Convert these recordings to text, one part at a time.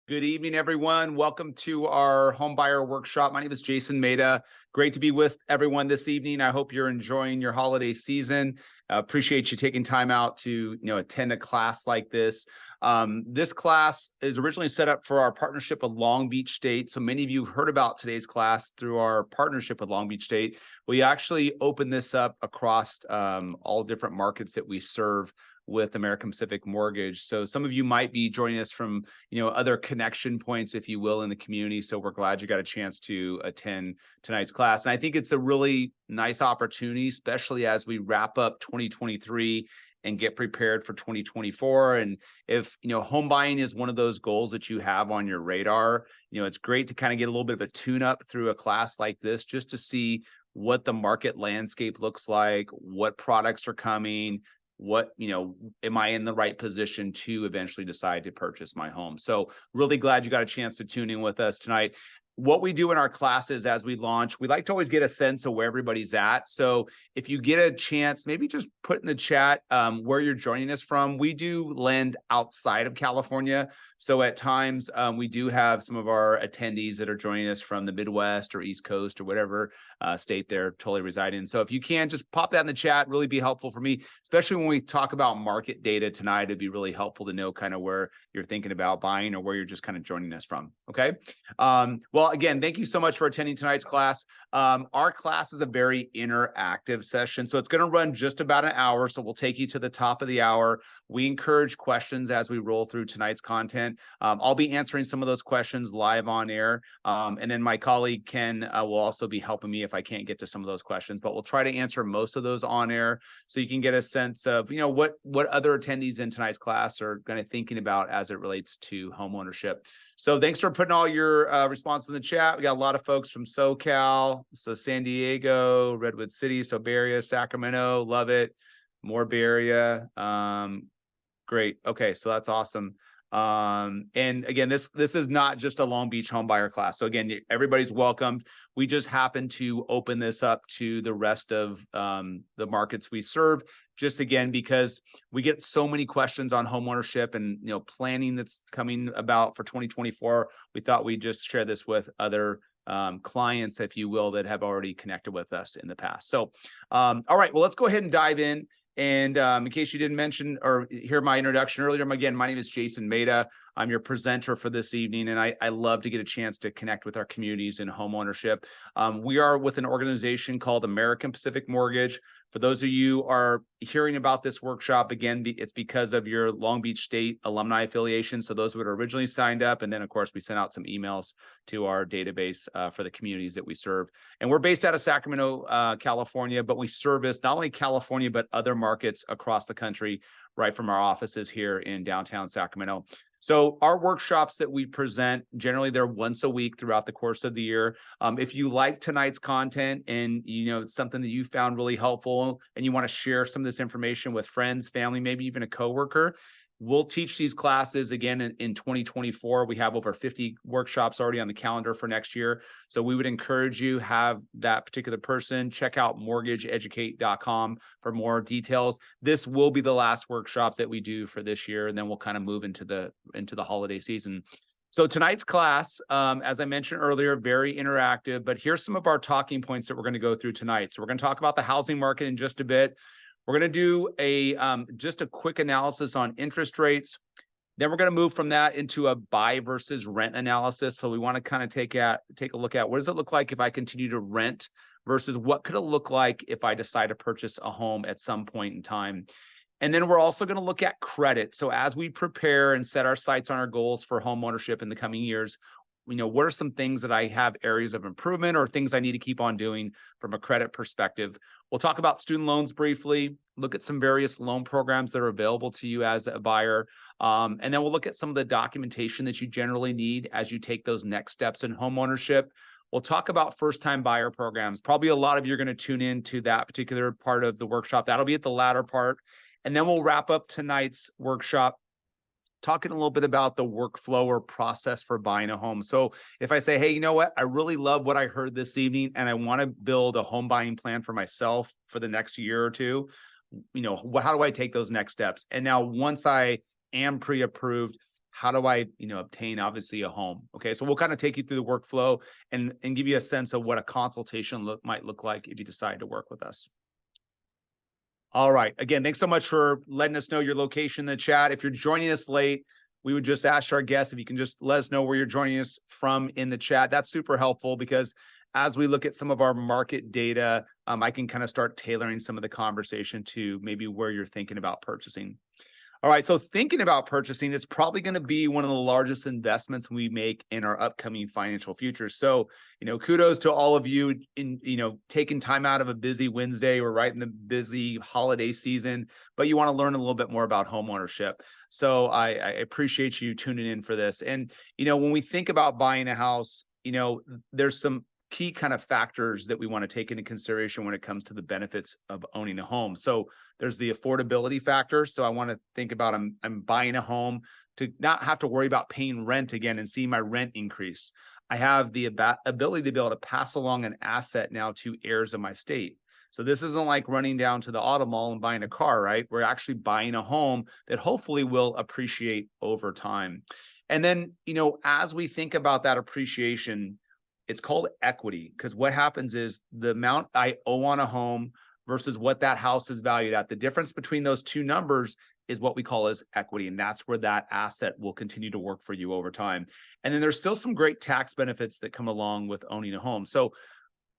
Good evening, everyone. Welcome to our home buyer workshop. My name is Jason Maida. Great to be with everyone this evening. I hope you're enjoying your holiday season. Appreciate you taking time out to attend a class like this. This class is originally set up for our partnership with Long Beach State. So many of you heard about today's class through our partnership with Long Beach State. We actually open this up across all different markets that we serve with American Pacific Mortgage. So some of you might be joining us from other connection points, if you will, in the community. So we're glad you got a chance to attend tonight's class. And I think it's a really nice opportunity, especially as we wrap up 2023 and get prepared for 2024. And if home buying is one of those goals that you have on your radar, it's great to kind of get a little bit of a tune up through a class like this just to see what the market landscape looks like, what products are coming, what am I in the right position to eventually decide to purchase my home. So really glad you got a chance to tune in with us tonight. What we do in our classes as we launch, we like to always get a sense of where everybody's at. So if you get a chance, maybe just put in the chat where you're joining us from. We do lend outside of California. So at times we do have some of our attendees that are joining us from the Midwest or East Coast or whatever state they're totally residing in. So if you can, just pop that in the chat, really be helpful for me, especially when we talk about market data tonight. It'd be really helpful to know kind of where you're thinking about buying or where you're just kind of joining us from. Okay. Well, again, thank you so much for attending tonight's class. Our class is a very interactive session, so it's going to run just about an hour. So we'll take you to the top of the hour. We encourage questions as we roll through tonight's content. I'll be answering some of those questions live on air. And then my colleague Ken will also be helping me if I can't get to some of those questions, but we'll try to answer most of those on air so you can get a sense of, what other attendees in tonight's class are kind of thinking about as it relates to home ownership. So thanks for putting all your responses in the chat. We got a lot of folks from SoCal, so San Diego, Redwood City, so Bay Area, Sacramento, love it. More Bay Area. Great. Okay, so that's awesome. And again, this is not just a Long Beach home buyer class. So again, everybody's welcomed. We just happen to open this up to the rest of the markets we serve, just again, because we get so many questions on homeownership and planning that's coming about for 2024. We thought we'd just share this with other clients, if you will, that have already connected with us in the past. So, all right, well, let's go ahead and dive in. And in case you didn't mention or hear my introduction earlier, again, my name is Jason Maida. I'm your presenter for this evening, and I love to get a chance to connect with our communities in home ownership. We are with an organization called American Pacific Mortgage. For those of you who are hearing about this workshop, again, it's because of your Long Beach State alumni affiliation. So those who had originally signed up, and then of course we sent out some emails to our database for the communities that we serve. And we're based out of Sacramento, California, but we service not only California, but other markets across the country, right from our offices here in downtown Sacramento. So our workshops that we present, generally they're once a week throughout the course of the year. If you like tonight's content and it's something that you found really helpful and you want to share some of this information with friends, family, maybe even a coworker, we'll teach these classes again in 2024. We have over 50 workshops already on the calendar for next year. So we would encourage you have that particular person check out mortgageeducate.com for more details. This will be the last workshop that we do for this year, and then we'll kind of move into the holiday season. So tonight's class, as I mentioned earlier, very interactive, but here's some of our talking points that we're going to go through tonight. So we're going to talk about the housing market in just a bit. We're going to do just a quick analysis on interest rates. Then we're going to move from that into a buy versus rent analysis. So we want to kind of take a look at what does it look like if I continue to rent versus what could it look like if I decide to purchase a home at some point in time. And then we're also going to look at credit. So as we prepare and set our sights on our goals for home ownership in the coming years, what are some things that I have areas of improvement or things I need to keep on doing from a credit perspective? We'll talk about student loans briefly, look at some various loan programs that are available to you as a buyer. And then we'll look at some of the documentation that you generally need as you take those next steps in home ownership. We'll talk about first-time buyer programs. Probably a lot of you are going to tune in to that particular part of the workshop. That'll be at the latter part. And then we'll wrap up tonight's workshop talking a little bit about the workflow or process for buying a home. So if I say, hey, you know what, I really love what I heard this evening and I want to build a home buying plan for myself for the next year or two, how do I take those next steps? And now once I am pre-approved, how do I, obtain obviously a home? Okay, so we'll kind of take you through the workflow and give you a sense of what a consultation might look like if you decide to work with us. All right. Again, thanks so much for letting us know your location in the chat. If you're joining us late, we would just ask our guests if you can just let us know where you're joining us from in the chat. That's super helpful because as we look at some of our market data, I can kind of start tailoring some of the conversation to maybe where you're thinking about purchasing. All right, so thinking about purchasing, it's probably going to be one of the largest investments we make in our upcoming financial future. So, kudos to all of you in, taking time out of a busy Wednesday. We're right in the busy holiday season, but you want to learn a little bit more about homeownership. So I appreciate you tuning in for this. And, when we think about buying a house, there's some key kind of factors that we want to take into consideration when it comes to the benefits of owning a home. So there's the affordability factor. So I want to think about I'm buying a home to not have to worry about paying rent again and see my rent increase. I have the ability to be able to pass along an asset now to heirs of my state. So this isn't like running down to the auto mall and buying a car, right? We're actually buying a home that hopefully will appreciate over time. And then, as we think about that appreciation, it's called equity, because what happens is the amount I owe on a home versus what that house is valued at. The difference between those two numbers is what we call as equity. And that's where that asset will continue to work for you over time. And then there's still some great tax benefits that come along with owning a home. So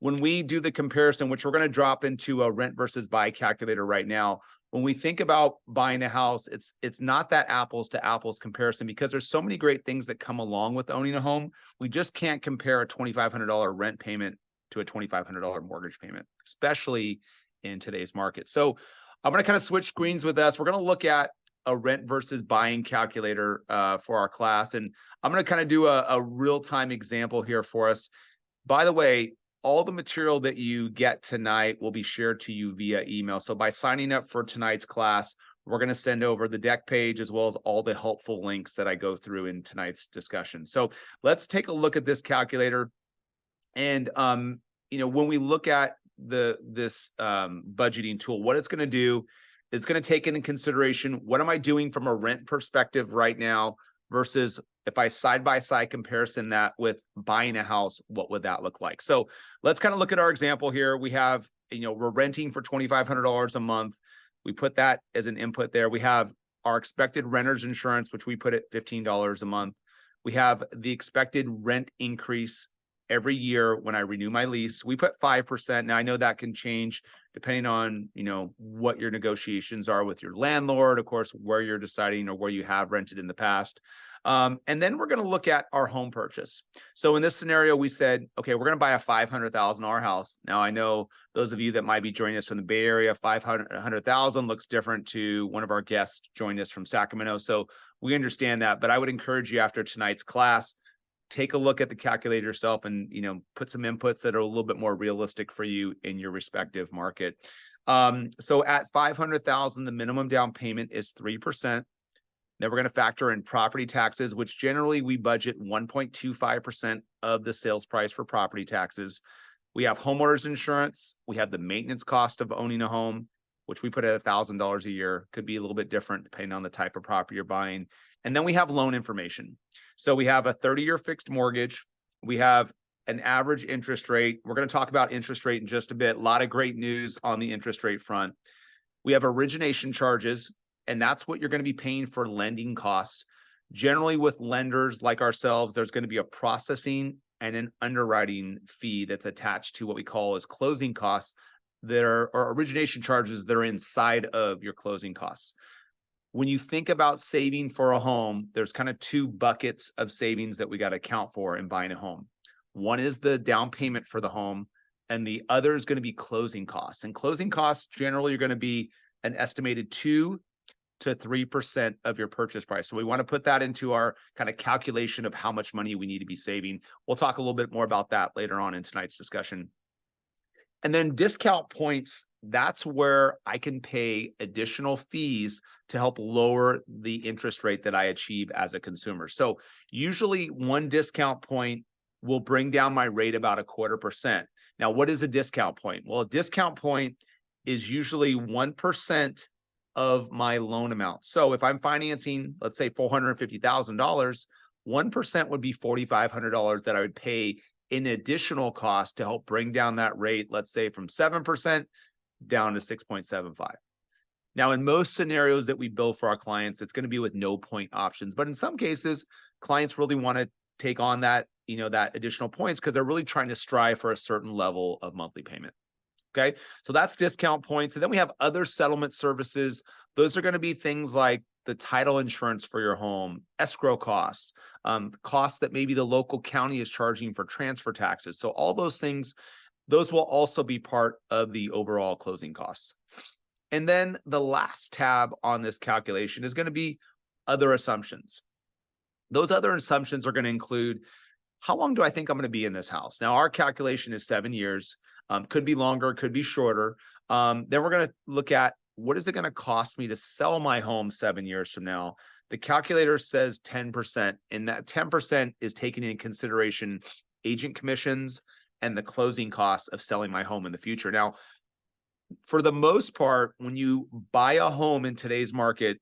when we do the comparison, which we're going to drop into a rent versus buy calculator right now, when we think about buying a house, it's not that apples to apples comparison because there's so many great things that come along with owning a home. We just can't compare a $2,500 rent payment to a $2,500 mortgage payment, especially in today's market. So I'm going to kind of switch screens with us. We're going to look at a rent versus buying calculator for our class. And I'm going to kind of do a real-time example here for us. By the way, all the material that you get tonight will be shared to you via email. So by signing up for tonight's class, we're going to send over the deck page as well as all the helpful links that I go through in tonight's discussion. So let's take a look at this calculator. And, when we look at this budgeting tool, what it's going to do, it's going to take into consideration, what am I doing from a rent perspective right now versus if I side-by-side comparison that with buying a house, what would that look like? So let's kind of look at our example here. We have, we're renting for $2,500 a month. We put that as an input there. We have our expected renter's insurance, which we put at $15 a month. We have the expected rent increase every year when I renew my lease. We put 5%. Now I know that can change depending on, what your negotiations are with your landlord, of course, where you're deciding or where you have rented in the past. And then we're going to look at our home purchase. So in this scenario, we said, okay, we're going to buy a $500,000 house. Now I know those of you that might be joining us from the Bay Area, 500,000 looks different to one of our guests joining us from Sacramento. So we understand that, but I would encourage you after tonight's class, take a look at the calculator yourself and, put some inputs that are a little bit more realistic for you in your respective market. So at 500,000, the minimum down payment is 3%. Then we're going to factor in property taxes, which generally we budget 1.25% of the sales price for property taxes. We have homeowners insurance. We have the maintenance cost of owning a home, which we put at $1,000 a year. Could be a little bit different depending on the type of property you're buying. And then we have loan information. So we have a 30-year fixed mortgage. We have an average interest rate. We're going to talk about interest rate in just a bit. A lot of great news on the interest rate front. We have origination charges, and that's what you're going to be paying for lending costs. Generally with lenders like ourselves, there's going to be a processing and an underwriting fee that's attached to what we call as closing costs that are, or origination charges that are inside of your closing costs. When you think about saving for a home, there's kind of two buckets of savings that we got to account for in buying a home. One is the down payment for the home, and the other is going to be closing costs. And closing costs generally are going to be an estimated 2 to 3% of your purchase price. So we want to put that into our kind of calculation of how much money we need to be saving. We'll talk a little bit more about that later on in tonight's discussion. And then discount points, that's where I can pay additional fees to help lower the interest rate that I achieve as a consumer. So usually one discount point will bring down my rate about 0.25%. Now, what is a discount point? Well, a discount point is usually 1% of my loan amount. So if I'm financing, let's say $450,000, 1% would be $4,500 that I would pay in additional cost to help bring down that rate, let's say from 7% down to 6.75. Now, in most scenarios that we build for our clients, it's going to be with no point options. But in some cases, clients really want to take on that, that additional points because they're really trying to strive for a certain level of monthly payment. Okay. So that's discount points. And then we have other settlement services. Those are going to be things like the title insurance for your home, escrow costs, costs that maybe the local county is charging for transfer taxes. So all those things, those will also be part of the overall closing costs. And then the last tab on this calculation is going to be other assumptions. Those other assumptions are going to include how long do I think I'm going to be in this house? Now, our calculation is 7 years, could be longer, could be shorter. Then we're going to look at what is it going to cost me to sell my home 7 years from now? The calculator says 10%, and that 10% is taking into consideration agent commissions and the closing costs of selling my home in the future. Now, for the most part, when you buy a home in today's market,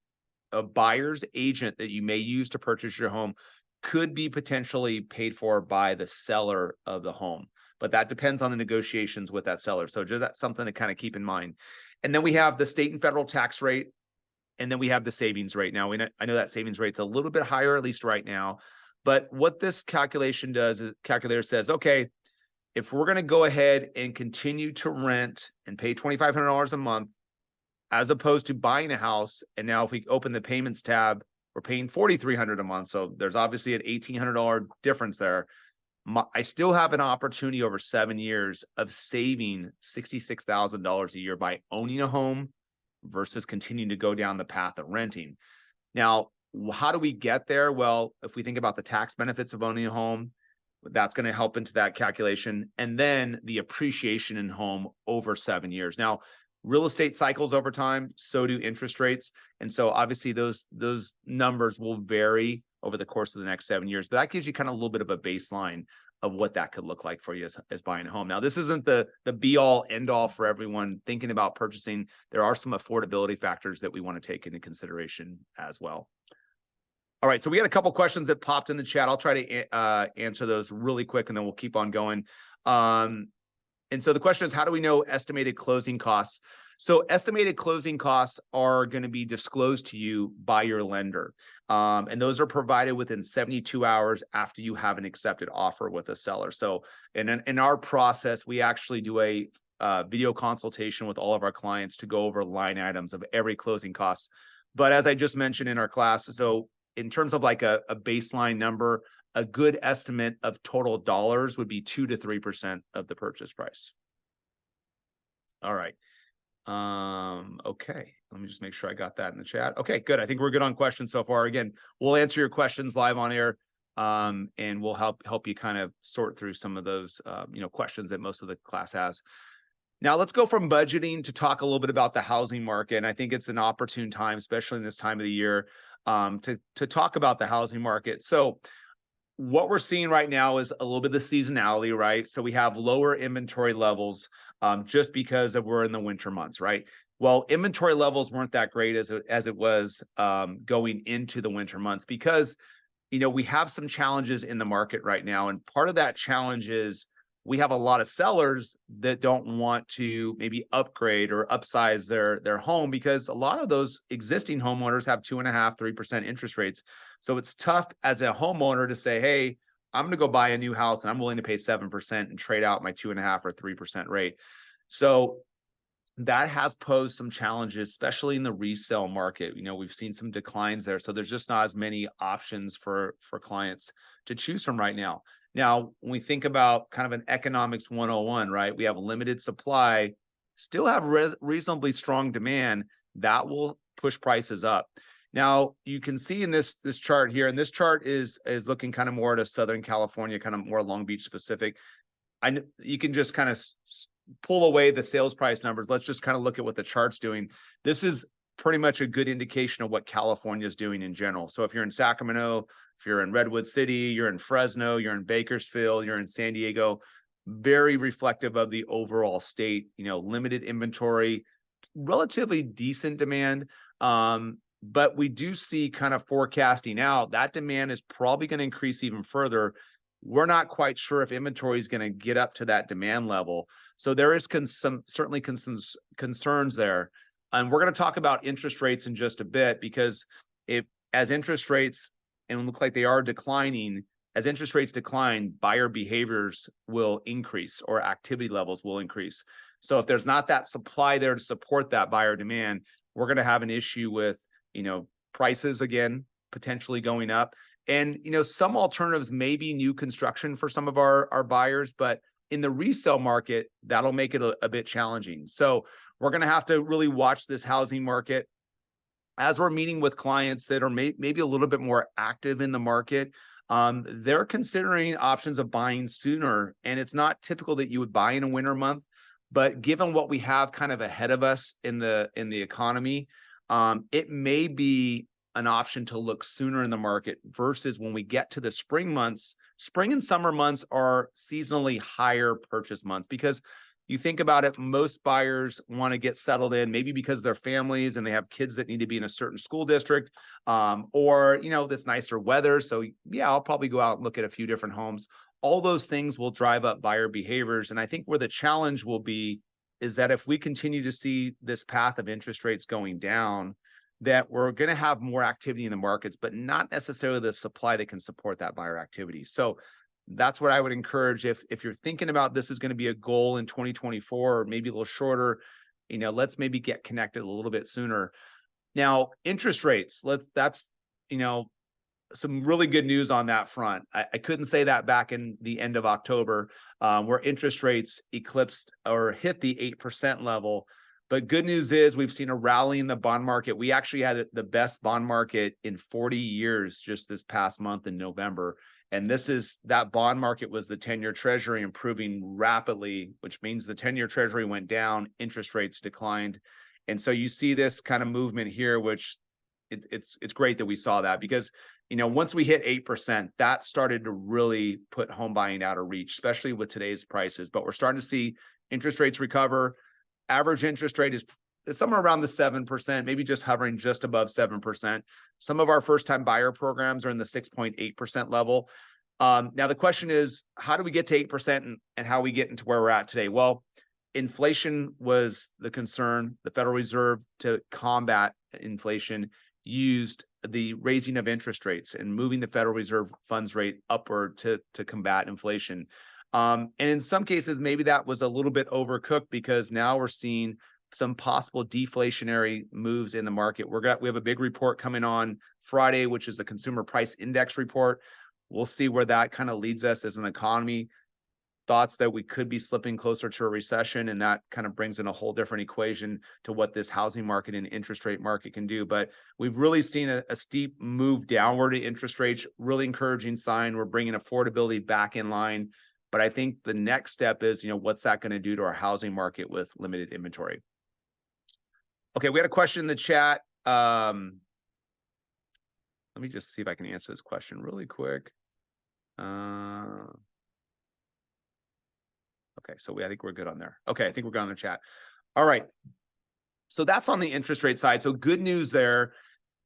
a buyer's agent that you may use to purchase your home could be potentially paid for by the seller of the home, but that depends on the negotiations with that seller. So just that's something to kind of keep in mind. And then we have the state and federal tax rate, and then we have the savings rate. Now, I know that savings rate's a little bit higher, at least right now, but what this calculation does is calculator says, okay, if we're going to go ahead and continue to rent and pay $2,500 a month, as opposed to buying a house, and now if we open the payments tab, we're paying $4,300 a month. So there's obviously an $1,800 difference there. I still have an opportunity over 7 years of saving $66,000 a year by owning a home versus continuing to go down the path of renting. Now, how do we get there? Well, if we think about the tax benefits of owning a home, that's going to help into that calculation. And then the appreciation in home over 7 years. Now, real estate cycles over time, so do interest rates. And so obviously those numbers will vary over the course of the next 7 years. But that gives you kind of a little bit of a baseline of what that could look like for you as buying a home. Now, this isn't the be all end all for everyone thinking about purchasing. There are some affordability factors that we want to take into consideration as well. All right, so we had a couple questions that popped in the chat. I'll try to answer those really quick, and then we'll keep on going. And so the question is, how do we know estimated closing costs? So estimated closing costs are going to be disclosed to you by your lender. And those are provided within 72 hours after you have an accepted offer with a seller. So in our process, we actually do a video consultation with all of our clients to go over line items of every closing cost. But as I just mentioned in our class, so in terms of like a baseline number, a good estimate of total dollars would be 2 to 3% of the purchase price. All right. Okay. Let me just make sure I got that in the chat. Okay, good. I think we're good on questions so far. Again, we'll answer your questions live on air, and we'll help you kind of sort through some of those questions that most of the class has. Now let's go from budgeting to talk a little bit about the housing market. And I think it's an opportune time, especially in this time of the year, to talk about the housing market. So what we're seeing right now is a little bit of the seasonality, right? So we have lower inventory levels just because we're in the winter months, right? Well, inventory levels weren't that great as it was going into the winter months because, we have some challenges in the market right now. And part of that challenge is we have a lot of sellers that don't want to maybe upgrade or upsize their home because a lot of those existing homeowners have 2.5%, 3% interest rates. So it's tough as a homeowner to say, hey, I'm going to go buy a new house and I'm willing to pay 7% and trade out my 2.5% or 3% rate. So that has posed some challenges, especially in the resale market. We've seen some declines there. So there's just not as many options for clients to choose from right now. Now, when we think about kind of an economics 101, right, we have limited supply, still have reasonably strong demand, that will push prices up. Now, you can see in this chart here, and this chart is looking kind of more to Southern California, kind of more Long Beach specific. You can just kind of pull away the sales price numbers. Let's just kind of look at what the chart's doing. This is pretty much a good indication of what California is doing in general. So if you're in Sacramento, if you're in Redwood City, you're in Fresno, you're in Bakersfield, you're in San Diego, very reflective of the overall state, limited inventory, relatively decent demand. But we do see kind of forecasting out that demand is probably going to increase even further. We're not quite sure if inventory is going to get up to that demand level. So there is some certainly concerns there. And we're going to talk about interest rates in just a bit, because if as interest rates, and it look like they are declining, as interest rates decline, buyer behaviors will increase or activity levels will increase. So if there's not that supply there to support that buyer demand, we're going to have an issue with, prices again, potentially going up. And, some alternatives may be new construction for some of our buyers, but in the resale market, that'll make it a bit challenging. So we're going to have to really watch this housing market as we're meeting with clients that are maybe a little bit more active in the market. They're considering options of buying sooner, and it's not typical that you would buy in a winter month. But given what we have kind of ahead of us in the economy, it may be an option to look sooner in the market versus when we get to the spring months. Spring and summer months are seasonally higher purchase months because you think about it, most buyers want to get settled in, maybe because they're families and they have kids that need to be in a certain school district, or, this nicer weather. So yeah, I'll probably go out and look at a few different homes. All those things will drive up buyer behaviors. And I think where the challenge will be is that if we continue to see this path of interest rates going down, that we're going to have more activity in the markets, but not necessarily the supply that can support that buyer activity. So that's what I would encourage. If you're thinking about this is going to be a goal in 2024, or maybe a little shorter, let's maybe get connected a little bit sooner. Now, interest rates, that's, some really good news on that front. I couldn't say that back in the end of October, where interest rates eclipsed or hit the 8% level. But good news is we've seen a rally in the bond market. We actually had the best bond market in 40 years just this past month in November. And that bond market was the 10-year Treasury improving rapidly, which means the 10-year Treasury went down, interest rates declined. And so you see this kind of movement here, which it's great that we saw that, because once we hit 8%, that started to really put home buying out of reach, especially with today's prices. But we're starting to see interest rates recover. Average interest rate is somewhere around the 7%, maybe just hovering just above 7%. Some of our first-time buyer programs are in the 6.8% level. Now, the question is, how do we get to 8% and how we get into where we're at today? Well, inflation was the concern. The Federal Reserve, to combat inflation, used the raising of interest rates and moving the Federal Reserve funds rate upward to combat inflation. And in some cases, maybe that was a little bit overcooked, because now we're seeing some possible deflationary moves in the market. We have a big report coming on Friday, which is the Consumer Price Index report. We'll see where that kind of leads us as an economy. Thoughts that we could be slipping closer to a recession, and that kind of brings in a whole different equation to what this housing market and interest rate market can do. But we've really seen a steep move downward in interest rates, really encouraging sign. We're bringing affordability back in line. But I think the next step is, what's that going to do to our housing market with limited inventory? Okay, we had a question in the chat. Let me just see if I can answer this question really quick. Okay, so I think we're good on there. Okay, I think we're good on the chat. All right. So that's on the interest rate side. So good news there.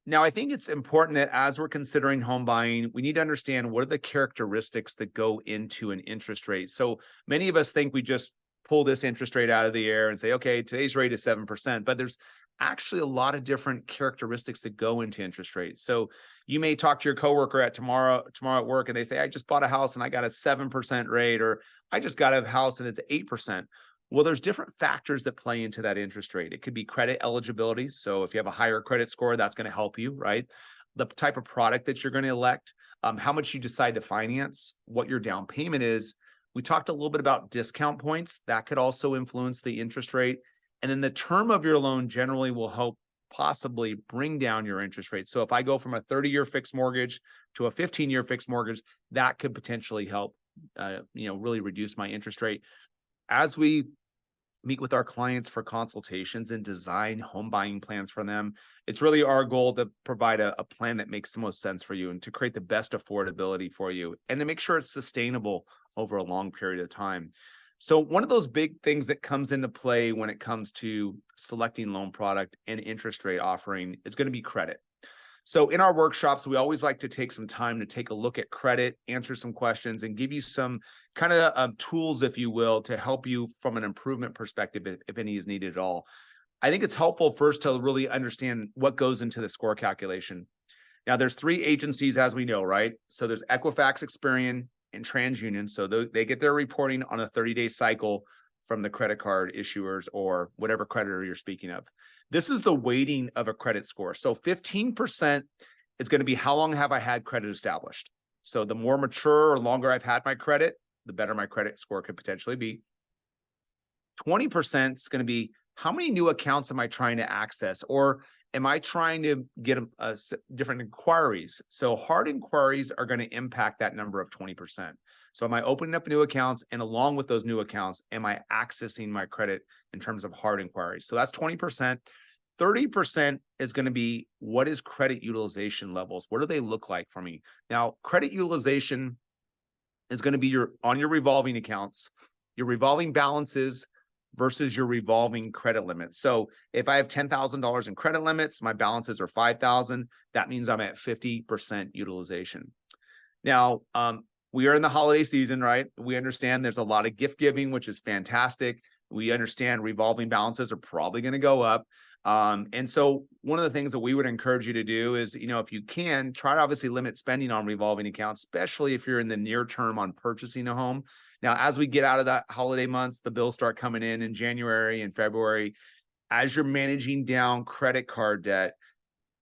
Now, I think it's important that as we're considering home buying, we need to understand what are the characteristics that go into an interest rate. So many of us think we just pull this interest rate out of the air and say, okay, today's rate is 7%, but there's actually a lot of different characteristics that go into interest rates. So you may talk to your coworker tomorrow at work, and they say, I just bought a house and I got a 7% rate, or I just got a house and it's 8%. Well, there's different factors that play into that interest rate. It could be credit eligibility. So if you have a higher credit score, that's going to help you, right? The type of product that you're going to elect, how much you decide to finance, what your down payment is. We talked a little bit about discount points. That could also influence the interest rate. And then the term of your loan generally will help possibly bring down your interest rate. So if I go from a 30-year fixed mortgage to a 15-year fixed mortgage, that could potentially help, really reduce my interest rate. As we meet with our clients for consultations and design home buying plans for them, it's really our goal to provide a plan that makes the most sense for you and to create the best affordability for you and to make sure it's sustainable over a long period of time. So one of those big things that comes into play when it comes to selecting loan product and interest rate offering is going to be credit. So in our workshops, we always like to take some time to take a look at credit, answer some questions, and give you some kind of tools, if you will, to help you from an improvement perspective, if any is needed at all. I think it's helpful first to really understand what goes into the score calculation. Now, there's three agencies, as we know, right? So there's Equifax, Experian, and TransUnion. So they get their reporting on a 30-day cycle from the credit card issuers or whatever creditor you're speaking of. This is the weighting of a credit score. So 15% is going to be how long have I had credit established. So the more mature or longer I've had my credit, the better my credit score could potentially be. 20% is going to be how many new accounts am I trying to access, or am I trying to get different inquiries? So hard inquiries are going to impact that number of 20%. So am I opening up new accounts, and along with those new accounts, am I accessing my credit in terms of hard inquiries? So that's 20%. 30% is going to be what is credit utilization levels? What do they look like for me? Now, credit utilization is going to be on your revolving accounts, your revolving balances versus your revolving credit limits. So if I have $10,000 in credit limits, my balances are $5,000, that means I'm at 50% utilization. Now, we are in the holiday season, right? We understand there's a lot of gift giving, which is fantastic. We understand revolving balances are probably going to go up. And so one of the things that we would encourage you to do is, if you can, try to obviously limit spending on revolving accounts, especially if you're in the near term on purchasing a home. Now, as we get out of that holiday months, the bills start coming in January and February. As you're managing down credit card debt,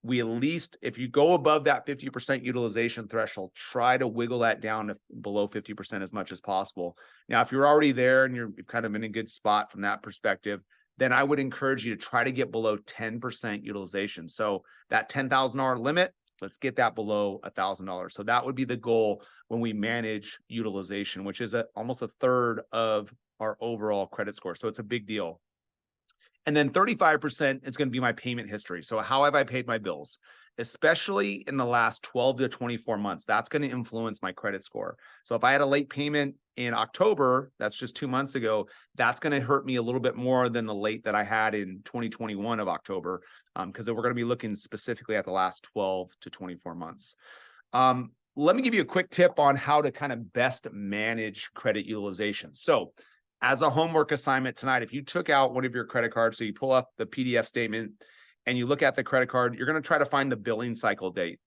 we at least, if you go above that 50% utilization threshold, try to wiggle that down to below 50% as much as possible. Now, if you're already there and you're kind of in a good spot from that perspective, then I would encourage you to try to get below 10% utilization. So that $10,000 limit, let's get that below $1,000. So that would be the goal when we manage utilization, which is almost a third of our overall credit score. So it's a big deal. And then 35% is going to be my payment history. So how have I paid my bills, especially in the last 12 to 24 months? That's going to influence my credit score. So if I had a late payment in October, that's just 2 months ago, that's going to hurt me a little bit more than the late that I had in 2021 of October, because we're going to be looking specifically at the last 12 to 24 months. Let me give you a quick tip on how to kind of best manage credit utilization. So as a homework assignment tonight, if you took out one of your credit cards, so you pull up the PDF statement and you look at the credit card, you're going to try to find the billing cycle date.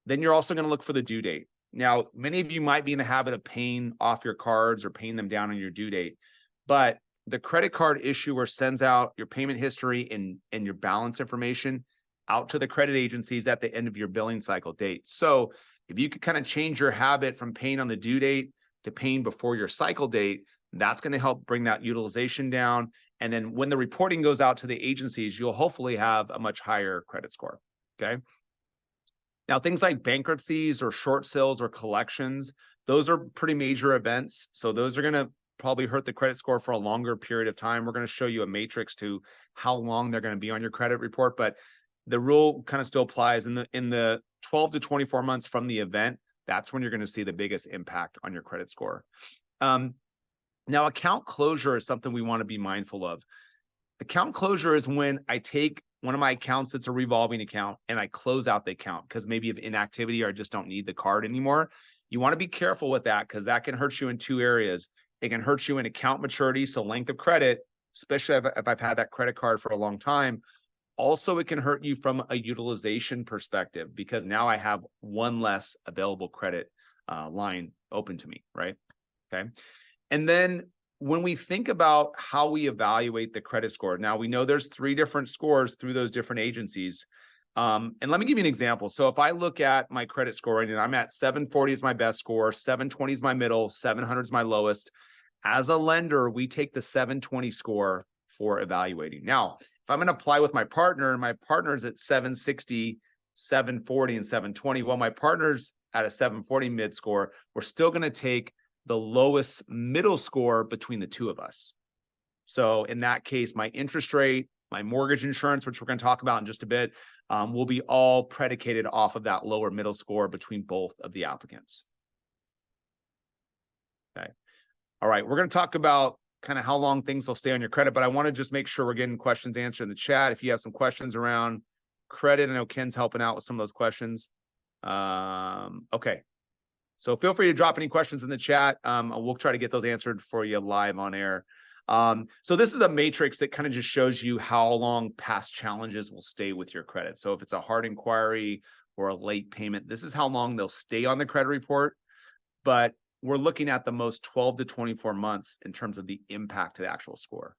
Then you're also going to look for the due date. Now, many of you might be in the habit of paying off your cards or paying them down on your due date, but the credit card issuer sends out your payment history and your balance information out to the credit agencies at the end of your billing cycle date. So if you could kind of change your habit from paying on the due date to paying before your cycle date, that's going to help bring that utilization down. And then when the reporting goes out to the agencies, you'll hopefully have a much higher credit score. Okay. Now, things like bankruptcies or short sales or collections, those are pretty major events. So those are going to probably hurt the credit score for a longer period of time. We're going to show you a matrix to how long they're going to be on your credit report, but the rule kind of still applies in the 12 to 24 months from the event. That's when you're going to see the biggest impact on your credit score. Now, account closure is something we want to be mindful of. Account closure is when I take one of my accounts that's a revolving account and I close out the account because maybe of inactivity or I just don't need the card anymore. You want to be careful with that because that can hurt you in two areas. It can hurt you in account maturity, so length of credit, especially if I've had that credit card for a long time. Also, it can hurt you from a utilization perspective because now I have one less available credit line open to me, right? Okay. And then when we think about how we evaluate the credit score, now we know there's 3 different scores through those different agencies. And let me give you an example. So if I look at my credit scoring and I'm at 740 is my best score, 720 is my middle, 700 is my lowest. As a lender, we take the 720 score for evaluating. Now, if I'm going to apply with my partner and my partner's at 760, 740, and 720, well, my partner's at a 740 mid score, we're still going to take the lowest middle score between the two of us. So in that case, my interest rate, my mortgage insurance, which we're going to talk about in just a bit, will be all predicated off of that lower middle score between both of the applicants. Okay. All right, we're going to talk about kind of how long things will stay on your credit, but I want to just make sure we're getting questions answered in the chat. If you have some questions around credit, I know Ken's helping out with some of those questions. Okay, so feel free to drop any questions in the chat. We'll try to get those answered for you live on air. So this is a matrix that kind of just shows you how long past challenges will stay with your credit. So if it's a hard inquiry or a late payment, this is how long they'll stay on the credit report. But we're looking at the most 12 to 24 months in terms of the impact to the actual score.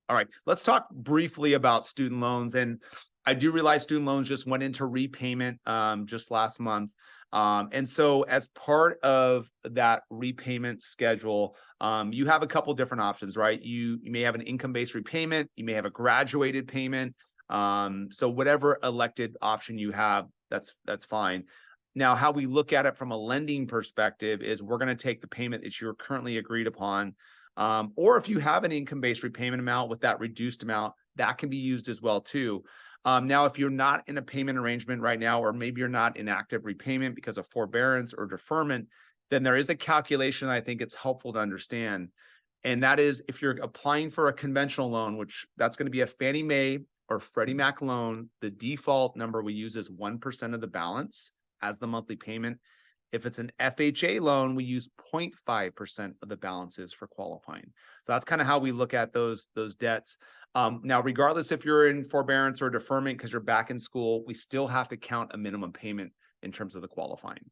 All right, let's talk briefly about student loans. And I do realize student loans just went into repayment just last month. And so as part of that repayment schedule, you have a couple different options, right? You may have an income-based repayment, you may have a graduated payment. So whatever elected option you have, that's fine. Now, how we look at it from a lending perspective is we're going to take the payment that you're currently agreed upon. Or if you have an income-based repayment amount with that reduced amount, that can be used as well too. Now, if you're not in a payment arrangement right now, or maybe you're not in active repayment because of forbearance or deferment, then there is a calculation I think it's helpful to understand. And that is if you're applying for a conventional loan, which that's going to be a Fannie Mae or Freddie Mac loan, the default number we use is 1% of the balance as the monthly payment. If it's an FHA loan, we use 0.5% of the balances for qualifying. So that's kind of how we look at those debts. Now, regardless if you're in forbearance or deferment because you're back in school, we still have to count a minimum payment in terms of the qualifying.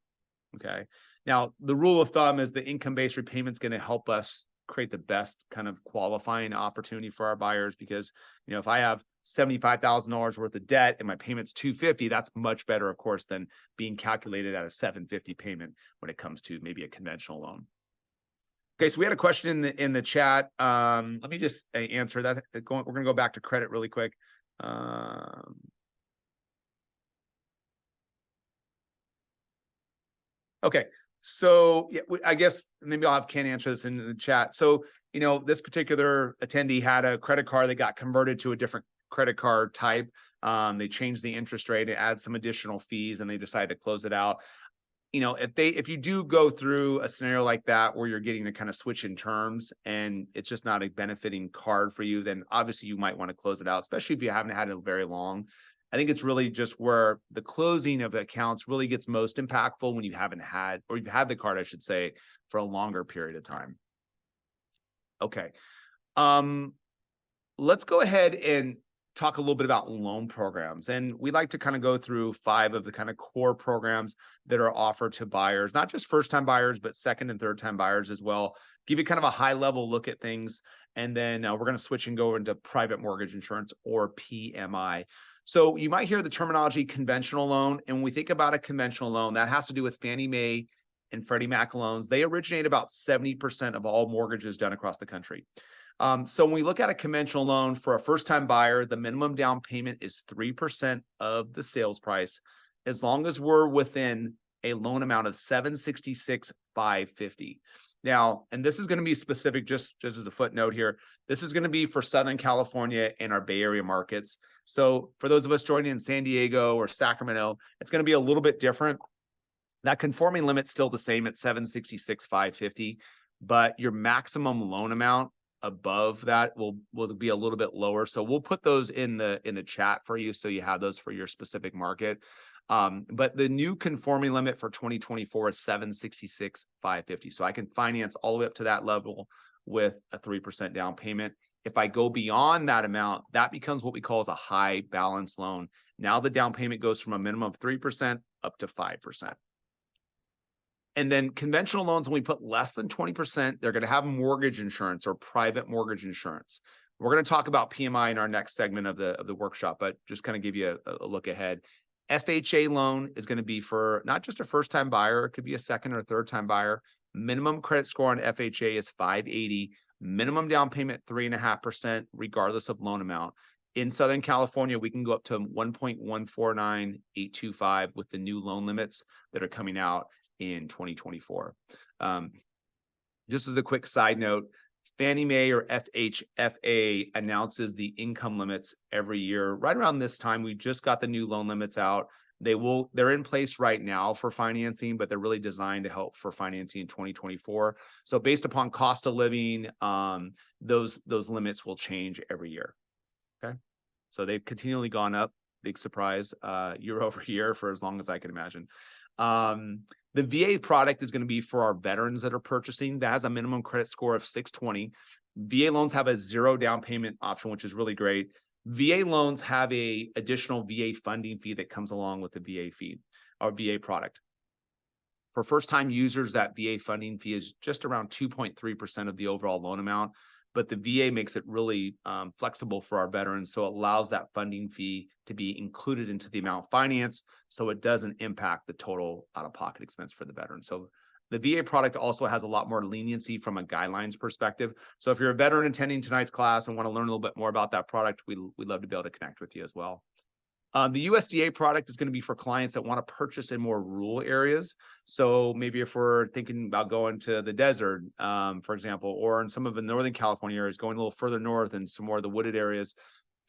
Okay. Now, the rule of thumb is the income-based repayment is going to help us create the best kind of qualifying opportunity for our buyers because, if I have $75,000 worth of debt and my payment's $250, that's much better, of course, than being calculated at a $750 payment when it comes to maybe a conventional loan. Okay, so we had a question in the chat. Let me just answer that. We're going to go back to credit really quick. Okay, so yeah, I guess maybe I'll have Ken answer this in the chat. So, this particular attendee had a credit card that got converted to a different credit card type. They changed the interest rate, it adds some additional fees, and they decided to close it out. If you do go through a scenario like that where you're getting to kind of switch in terms and it's just not a benefiting card for you, then obviously you might want to close it out, especially if you haven't had it very long. I think it's really just where the closing of the accounts really gets most impactful when you haven't had, or you've had the card, I should say, for a longer period of time. Okay. Let's go ahead and talk a little bit about loan programs. And we like to kind of go through 5 of the kind of core programs that are offered to buyers, not just first-time buyers, but second and third-time buyers as well. Give you kind of a high-level look at things. And then we're going to switch and go into private mortgage insurance, or PMI. So you might hear the terminology conventional loan. And when we think about a conventional loan, that has to do with Fannie Mae and Freddie Mac loans. They originate about 70% of all mortgages done across the country. So when we look at a conventional loan for a first-time buyer, the minimum down payment is 3% of the sales price, as long as we're within a loan amount of $766,550. Now, and this is going to be specific, just as a footnote here, this is going to be for Southern California and our Bay Area markets. So for those of us joining in San Diego or Sacramento, it's going to be a little bit different. That conforming limit's still the same at $766,550, but your maximum loan amount above that will be a little bit lower. So we'll put those in the chat for you, so you have those for your specific market. But the new conforming limit for 2024 is $766,550. So I can finance all the way up to that level with a 3% down payment. If I go beyond that amount, that becomes what we call as a high balance loan. Now the down payment goes from a minimum of 3% up to 5%. And then conventional loans, when we put less than 20%, they're going to have mortgage insurance or private mortgage insurance. We're going to talk about PMI in our next segment of the workshop, but just kind of give you a look ahead. FHA loan is going to be for not just a first-time buyer, it could be a second or third-time buyer. Minimum credit score on FHA is 580. Minimum down payment 3.5%, regardless of loan amount. In Southern California, we can go up to 1.149825 with the new loan limits that are coming out in 2024. Just as a quick side note, Fannie Mae or FHFA announces the income limits every year. Right around this time, we just got the new loan limits out. They're in place right now for financing, but they're really designed to help for financing in 2024. So based upon cost of living, those limits will change every year. Okay. So they've continually gone up, big surprise, year over year for as long as I can imagine. The VA product is going to be for our veterans that are purchasing. That has a minimum credit score of 620. VA loans have a 0 down payment option, which is really great. VA loans have a additional VA funding fee that comes along with the VA fee or VA product. For first-time users, that VA funding fee is just around 2.3% of the overall loan amount, but the VA makes it really flexible for our veterans, so it allows that funding fee to be included into the amount financed, so it doesn't impact the total out-of-pocket expense for the veteran. So the VA product also has a lot more leniency from a guidelines perspective. So if you're a veteran attending tonight's class and want to learn a little bit more about that product, we'd love to be able to connect with you as well. The USDA product is going to be for clients that want to purchase in more rural areas. So maybe if we're thinking about going to the desert, for example, or in some of the Northern California areas, going a little further north and some more of the wooded areas,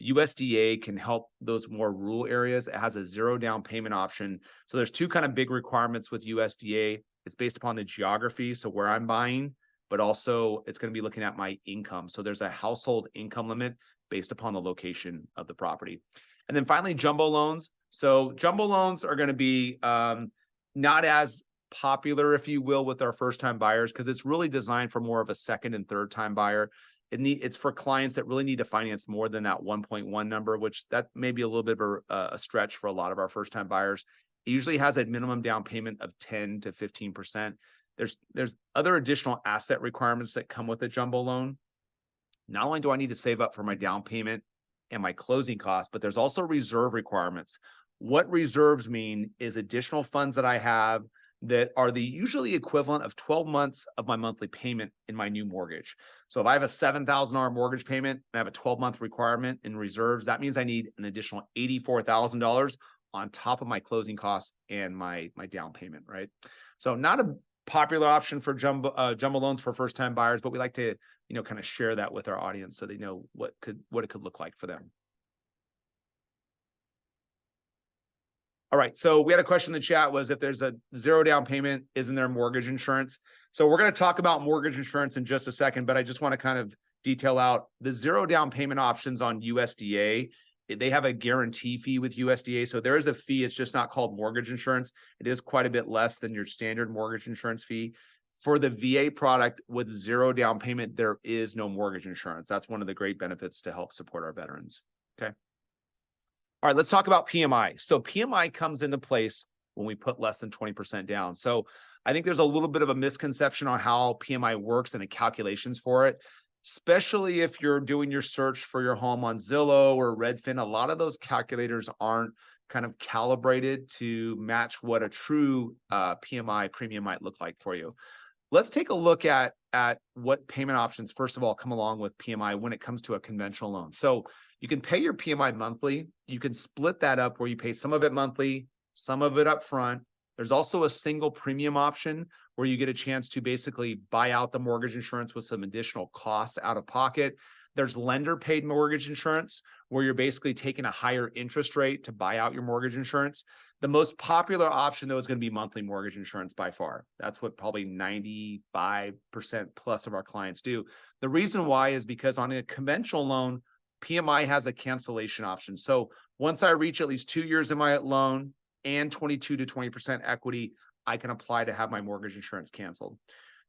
USDA can help those more rural areas. It has a 0 down payment option. So there's two kind of big requirements with USDA. It's based upon the geography, so where I'm buying, but also it's going to be looking at my income. So there's a household income limit based upon the location of the property. And then finally, jumbo loans. So jumbo loans are going to be not as popular, if you will, with our first-time buyers because it's really designed for more of a second and third-time buyer. It's for clients that really need to finance more than that 1.1 number, which that may be a little bit of a stretch for a lot of our first-time buyers. It usually has a minimum down payment of 10 to 15%. There's other additional asset requirements that come with a jumbo loan. Not only do I need to save up for my down payment and my closing costs, but there's also reserve requirements. What reserves mean is additional funds that I have that are the usually equivalent of 12 months of my monthly payment in my new mortgage. So if I have a $7,000 mortgage payment and I have a 12-month requirement in reserves, that means I need an additional $84,000 on top of my closing costs and my down payment, right? So not a popular option for jumbo loans for first-time buyers, but we like to kind of share that with our audience so they know what it could look like for them. All right, so we had a question in the chat was if there's a 0 down payment, isn't there mortgage insurance? So we're going to talk about mortgage insurance in just a second, but I just want to kind of detail out the 0 down payment options on USDA. They have a guarantee fee with USDA. So there is a fee. It's just not called mortgage insurance. It is quite a bit less than your standard mortgage insurance fee. For the VA product with 0 down payment, there is no mortgage insurance. That's one of the great benefits to help support our veterans. Okay. All right, let's talk about PMI. So PMI comes into place when we put less than 20% down. So I think there's a little bit of a misconception on how PMI works and the calculations for it, especially if you're doing your search for your home on Zillow or Redfin. A lot of those calculators aren't kind of calibrated to match what a true PMI premium might look like for you. Let's take a look at what payment options, first of all, come along with PMI when it comes to a conventional loan. So you can pay your PMI monthly. You can split that up where you pay some of it monthly, some of it up front. There's also a single premium option where you get a chance to basically buy out the mortgage insurance with some additional costs out of pocket. There's lender paid mortgage insurance where you're basically taking a higher interest rate to buy out your mortgage insurance. The most popular option, though, is going to be monthly mortgage insurance by far. That's what probably 95% plus of our clients do. The reason why is because on a conventional loan, PMI has a cancellation option. So once I reach at least 2 years in my loan and 22 to 20% equity, I can apply to have my mortgage insurance canceled.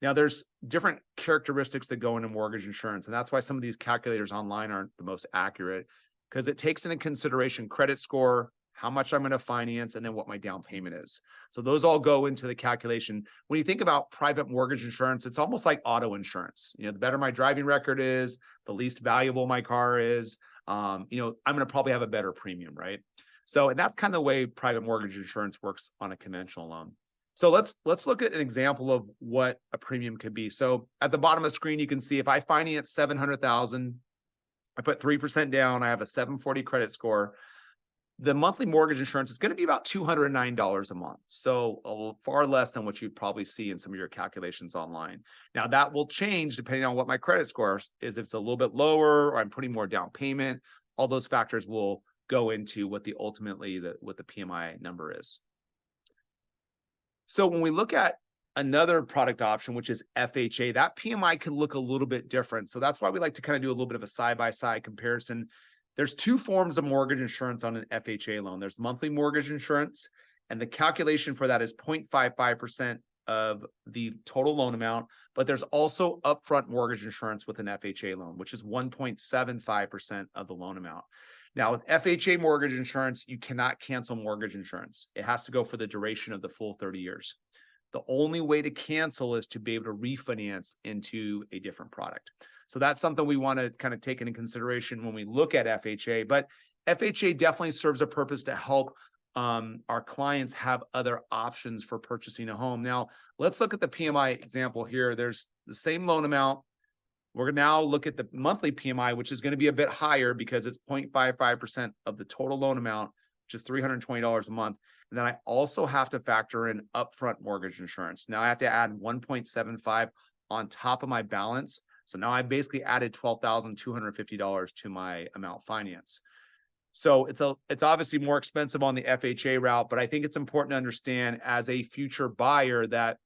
Now, there's different characteristics that go into mortgage insurance, and that's why some of these calculators online aren't the most accurate because it takes into consideration credit score, how much I'm going to finance, and then what my down payment is. So those all go into the calculation. When you think about private mortgage insurance, it's almost like auto insurance. The better my driving record is, the least valuable my car is, I'm going to probably have a better premium, right? So, and that's kind of the way private mortgage insurance works on a conventional loan. So let's look at an example of what a premium could be. So at the bottom of the screen, you can see if I finance $700,000, I put 3% down, I have a 740 credit score. The monthly mortgage insurance is going to be about $209 a month. So far less than what you'd probably see in some of your calculations online. Now that will change depending on what my credit score is. If it's a little bit lower or I'm putting more down payment, all those factors will go into what the PMI number is. So when we look at another product option, which is FHA, that PMI can look a little bit different. So that's why we like to kind of do a little bit of a side-by-side comparison. There's two forms of mortgage insurance on an FHA loan. There's monthly mortgage insurance, and the calculation for that is 0.55% of the total loan amount. But there's also upfront mortgage insurance with an FHA loan, which is 1.75% of the loan amount. Now, with FHA mortgage insurance, you cannot cancel mortgage insurance. It has to go for the duration of the full 30 years. The only way to cancel is to be able to refinance into a different product. So that's something we want to kind of take into consideration when we look at FHA. But FHA definitely serves a purpose to help our clients have other options for purchasing a home. Now, let's look at the PMI example here. There's the same loan amount. We're going to now look at the monthly PMI, which is going to be a bit higher because it's 0.55% of the total loan amount, which is $320 a month. And then I also have to factor in upfront mortgage insurance. Now I have to add 1.75 on top of my balance. So now I basically added $12,250 to my amount finance. So it's obviously more expensive on the FHA route, but I think it's important to understand as a future buyer that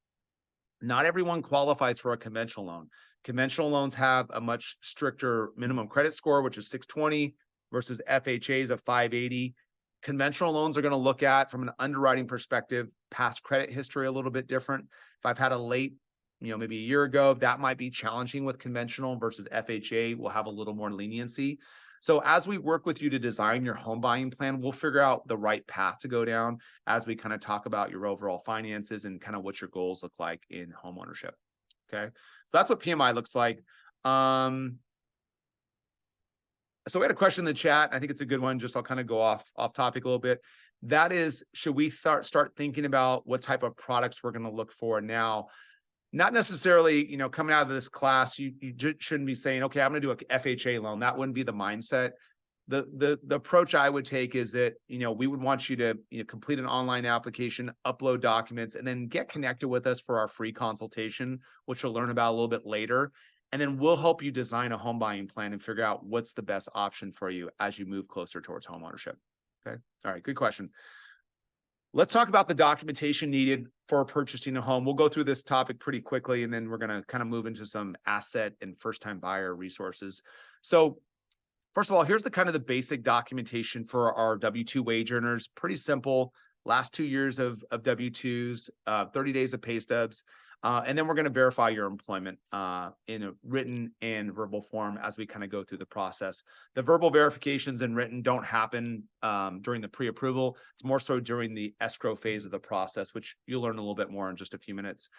not everyone qualifies for a conventional loan. Conventional loans have a much stricter minimum credit score, which is 620 versus FHA's of 580. Conventional loans are going to look at, from an underwriting perspective, past credit history a little bit different. If I've had a late, maybe a year ago, that might be challenging with conventional versus FHA will have a little more leniency. So as we work with you to design your home buying plan, we'll figure out the right path to go down as we kind of talk about your overall finances and kind of what your goals look like in home ownership. Okay. So that's what PMI looks like. So we had a question in the chat. I think it's a good one. I'll kind of go off topic a little bit. That is, should we start thinking about what type of products we're going to look for now? Not necessarily, coming out of this class, you shouldn't be saying, okay, I'm going to do a FHA loan. That wouldn't be the mindset. The approach I would take is that, we would want you to complete an online application, upload documents, and then get connected with us for our free consultation, which you'll learn about a little bit later. And then we'll help you design a home buying plan and figure out what's the best option for you as you move closer towards home ownership. Okay. All right. Good question. Let's talk about the documentation needed for purchasing a home. We'll go through this topic pretty quickly, and then we're going to kind of move into some asset and first-time buyer resources. So first of all, here's the basic documentation for our W-2 wage earners. Pretty simple. Last 2 years of W-2s, 30 days of pay stubs. And then we're going to verify your employment in a written and verbal form as we kind of go through the process. The verbal verifications and written don't happen during the pre-approval. It's more so during the escrow phase of the process, which you'll learn a little bit more in just a few minutes.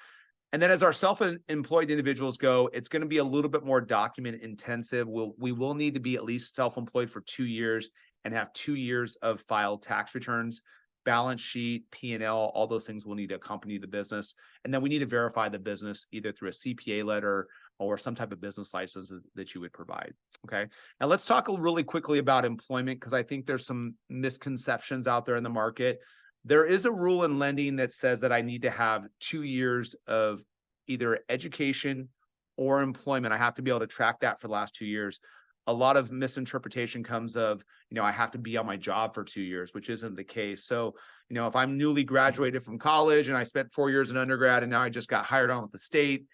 And then as our self-employed individuals go, it's going to be a little bit more document intensive. We will need to be at least self-employed for 2 years and have 2 years of filed tax returns. Balance sheet, P&L, all those things will need to accompany the business. And then we need to verify the business either through a CPA letter or some type of business license that you would provide. Okay. Now let's talk really quickly about employment, because I think there's some misconceptions out there in the market. There is a rule in lending that says that I need to have 2 years of either education or employment. I have to be able to track that for the last 2 years. A lot of misinterpretation comes of, I have to be on my job for 2 years, which isn't the case. So, if I'm newly graduated from college and I spent 4 years in undergrad and now I just got hired on with the state,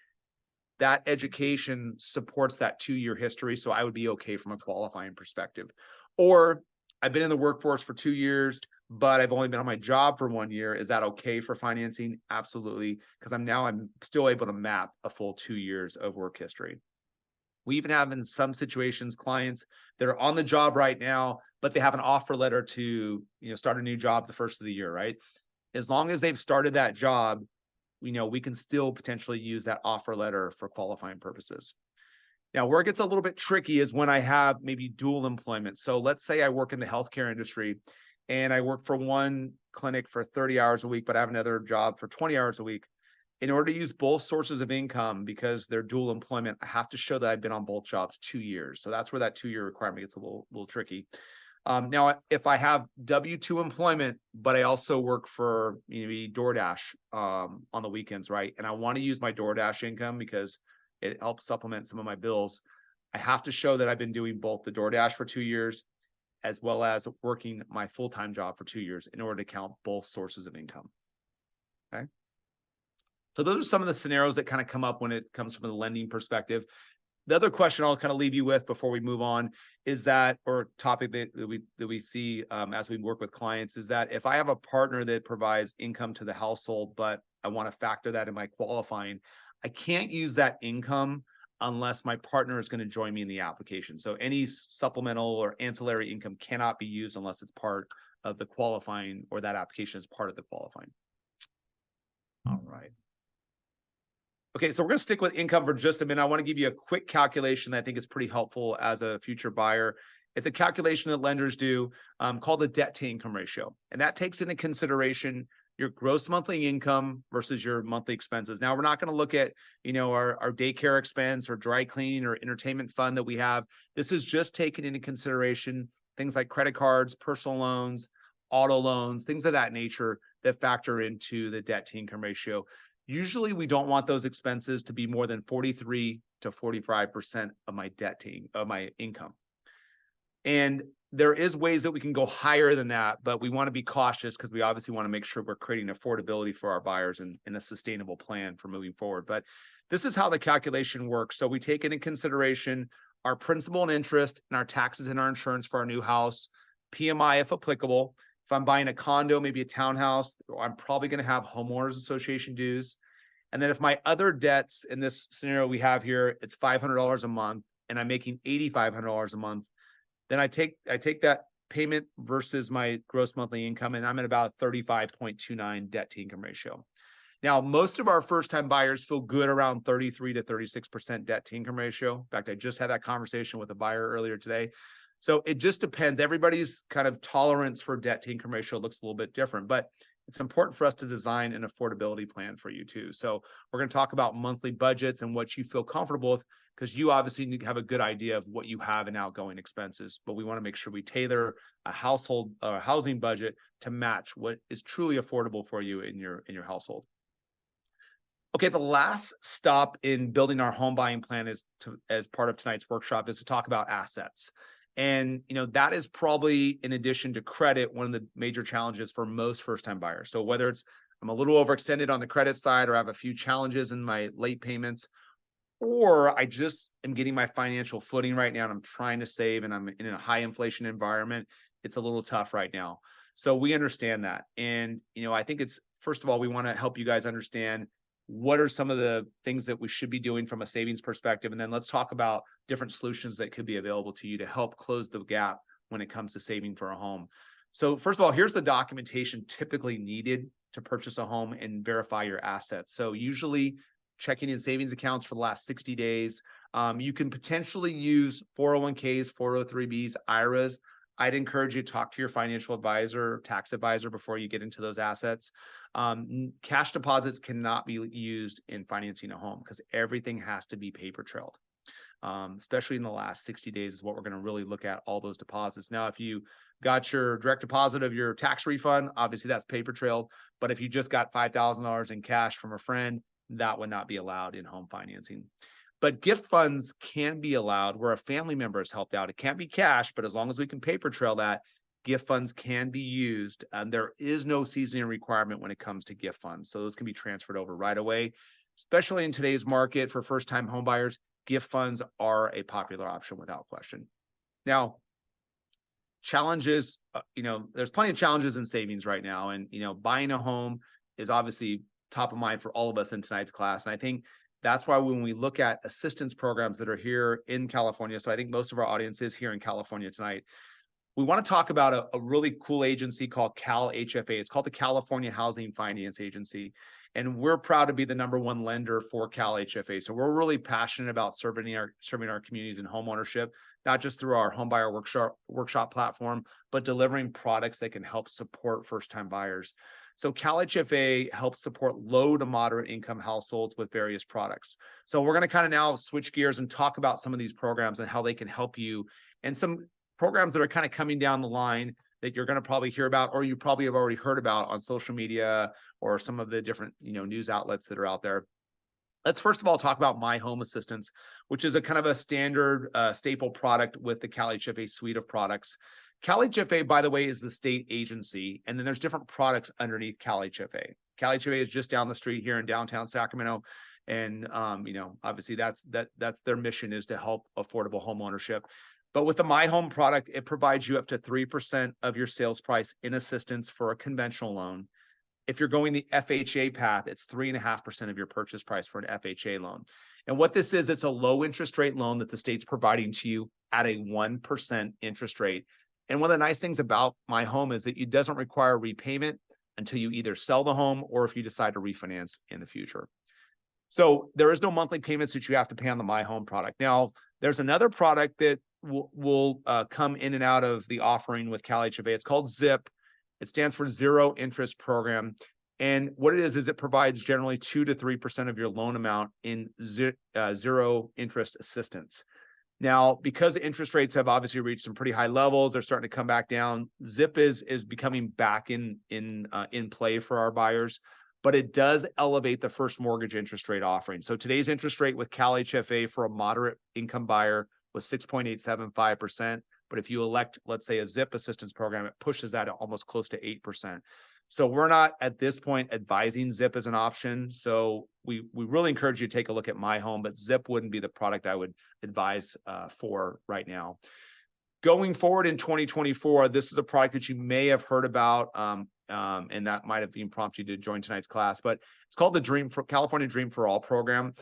that education supports that 2-year history. So I would be okay from a qualifying perspective. Or I've been in the workforce for 2 years, but I've only been on my job for 1 year. Is that okay for financing? Absolutely. Because I'm still able to map a full 2 years of work history. We even have in some situations clients that are on the job right now, but they have an offer letter to start a new job the first of the year, right? As long as they've started that job, we can still potentially use that offer letter for qualifying purposes. Now, where it gets a little bit tricky is when I have maybe dual employment. So let's say I work in the healthcare industry and I work for one clinic for 30 hours a week, but I have another job for 20 hours a week. In order to use both sources of income, because they're dual employment, I have to show that I've been on both jobs 2 years. So that's where that 2-year requirement gets a little tricky. Now, if I have W-2 employment, but I also work for maybe DoorDash on the weekends, right? And I want to use my DoorDash income because it helps supplement some of my bills. I have to show that I've been doing both the DoorDash for 2 years as well as working my full-time job for 2 years in order to count both sources of income. Okay. So those are some of the scenarios that kind of come up when it comes from the lending perspective. The other question I'll kind of leave you with before we move on is that, or topic that we see as we work with clients, is that if I have a partner that provides income to the household, but I want to factor that in my qualifying, I can't use that income unless my partner is going to join me in the application. So any supplemental or ancillary income cannot be used unless it's part of the qualifying, or that application is part of the qualifying. All right. Okay, so we're going to stick with income for just a minute. I want to give you a quick calculation that I think is pretty helpful as a future buyer. It's a calculation that lenders do called the debt to income ratio. And that takes into consideration your gross monthly income versus your monthly expenses. Now, we're not going to look at, our daycare expense or dry cleaning or entertainment fund that we have. This is just taking into consideration things like credit cards, personal loans, auto loans, things of that nature that factor into the debt to income ratio. Usually we don't want those expenses to be more than 43 to 45% of my of my income. And there is ways that we can go higher than that, but we want to be cautious because we obviously want to make sure we're creating affordability for our buyers and a sustainable plan for moving forward. But this is how the calculation works. So we take into consideration our principal and interest and our taxes and our insurance for our new house, PMI if applicable. If I'm buying a condo, maybe a townhouse, I'm probably going to have homeowners association dues. And then if my other debts in this scenario we have here, it's $500 a month and I'm making $8,500 a month, then I take that payment versus my gross monthly income, and I'm at about 35.29 debt to income ratio. Now, most of our first-time buyers feel good around 33 to 36% debt to income ratio. In fact, I just had that conversation with a buyer earlier today. So it just depends. Everybody's kind of tolerance for debt to income ratio looks a little bit different, but it's important for us to design an affordability plan for you too. So we're going to talk about monthly budgets and what you feel comfortable with, because you obviously need to have a good idea of what you have in outgoing expenses, but we want to make sure we tailor a household housing budget to match what is truly affordable for you in your household. Okay, the last stop in building our home buying plan as part of tonight's workshop is to talk about assets. And that is probably, in addition to credit, one of the major challenges for most first-time buyers. So whether it's I'm a little overextended on the credit side, or I have a few challenges in my late payments, or I just am getting my financial footing right now and I'm trying to save and I'm in a high inflation environment, it's a little tough right now. So we understand that. And, I think it's, first of all, we want to help you guys understand what are some of the things that we should be doing from a savings perspective. And then let's talk about different solutions that could be available to you to help close the gap when it comes to saving for a home. So first of all, here's the documentation typically needed to purchase a home and verify your assets. So usually checking in savings accounts for the last 60 days. You can potentially use 401ks, 403bs, IRAs. I'd encourage you to talk to your financial advisor, tax advisor before you get into those assets. Cash deposits cannot be used in financing a home because everything has to be paper trailed. Especially in the last 60 days is what we're going to really look at, all those deposits. Now, if you got your direct deposit of your tax refund, obviously that's paper trailed. But if you just got $5,000 in cash from a friend, that would not be allowed in home financing. But gift funds can be allowed where a family member has helped out. It can't be cash, but as long as we can paper trail that, gift funds can be used. And there is no seasoning requirement when it comes to gift funds. So those can be transferred over right away, especially in today's market for first-time home buyers. Gift funds are a popular option without question. Now, challenges, there's plenty of challenges in savings right now. And, buying a home is obviously top of mind for all of us in tonight's class. And I think that's why when we look at assistance programs that are here in California, so I think most of our audience is here in California tonight, we want to talk about a really cool agency called CalHFA. It's called the California Housing Finance Agency. And we're proud to be the #1 lender for CalHFA. So we're really passionate about serving our communities in home ownership, not just through our Homebuyer workshop platform, but delivering products that can help support first-time buyers. So CalHFA helps support low to moderate income households with various products. So we're going to kind of now switch gears and talk about some of these programs and how they can help you, and some programs that are kind of coming down the line that you're going to probably hear about, or you probably have already heard about on social media or some of the different news outlets that are out there. Let's first of all talk about MyHome Assistance, which is a kind of a standard staple product with the CalHFA suite of products. CalHFA, by the way, is the state agency, and then there's different products underneath CalHFA. CalHFA is just down the street here in downtown Sacramento, and obviously that's their mission, is to help affordable home ownership. But with the My Home product, it provides you up to 3% of your sales price in assistance for a conventional loan. If you're going the FHA path, it's 3.5% of your purchase price for an FHA loan. And what this is, it's a low interest rate loan that the state's providing to you at a 1% interest rate. And one of the nice things about My Home is that it doesn't require repayment until you either sell the home or if you decide to refinance in the future. So there is no monthly payments that you have to pay on the My Home product. Now, there's another product that will come in and out of the offering with CalHFA. It's called ZIP. It stands for Zero Interest Program. And what it is it provides generally 2 to 3% of your loan amount in zero interest assistance. Now, because interest rates have obviously reached some pretty high levels, they're starting to come back down. ZIP is becoming back in play for our buyers, but it does elevate the first mortgage interest rate offering. So today's interest rate with CalHFA for a moderate income buyer was 6.875%. But if you elect, let's say, a ZIP assistance program, it pushes that almost close to 8%. So we're not at this point advising ZIP as an option. So we really encourage you to take a look at My Home, but ZIP wouldn't be the product I would advise for right now. Going forward in 2024, this is a product that you may have heard about, and that might have even prompted you to join tonight's class, but it's called the California Dream for All program.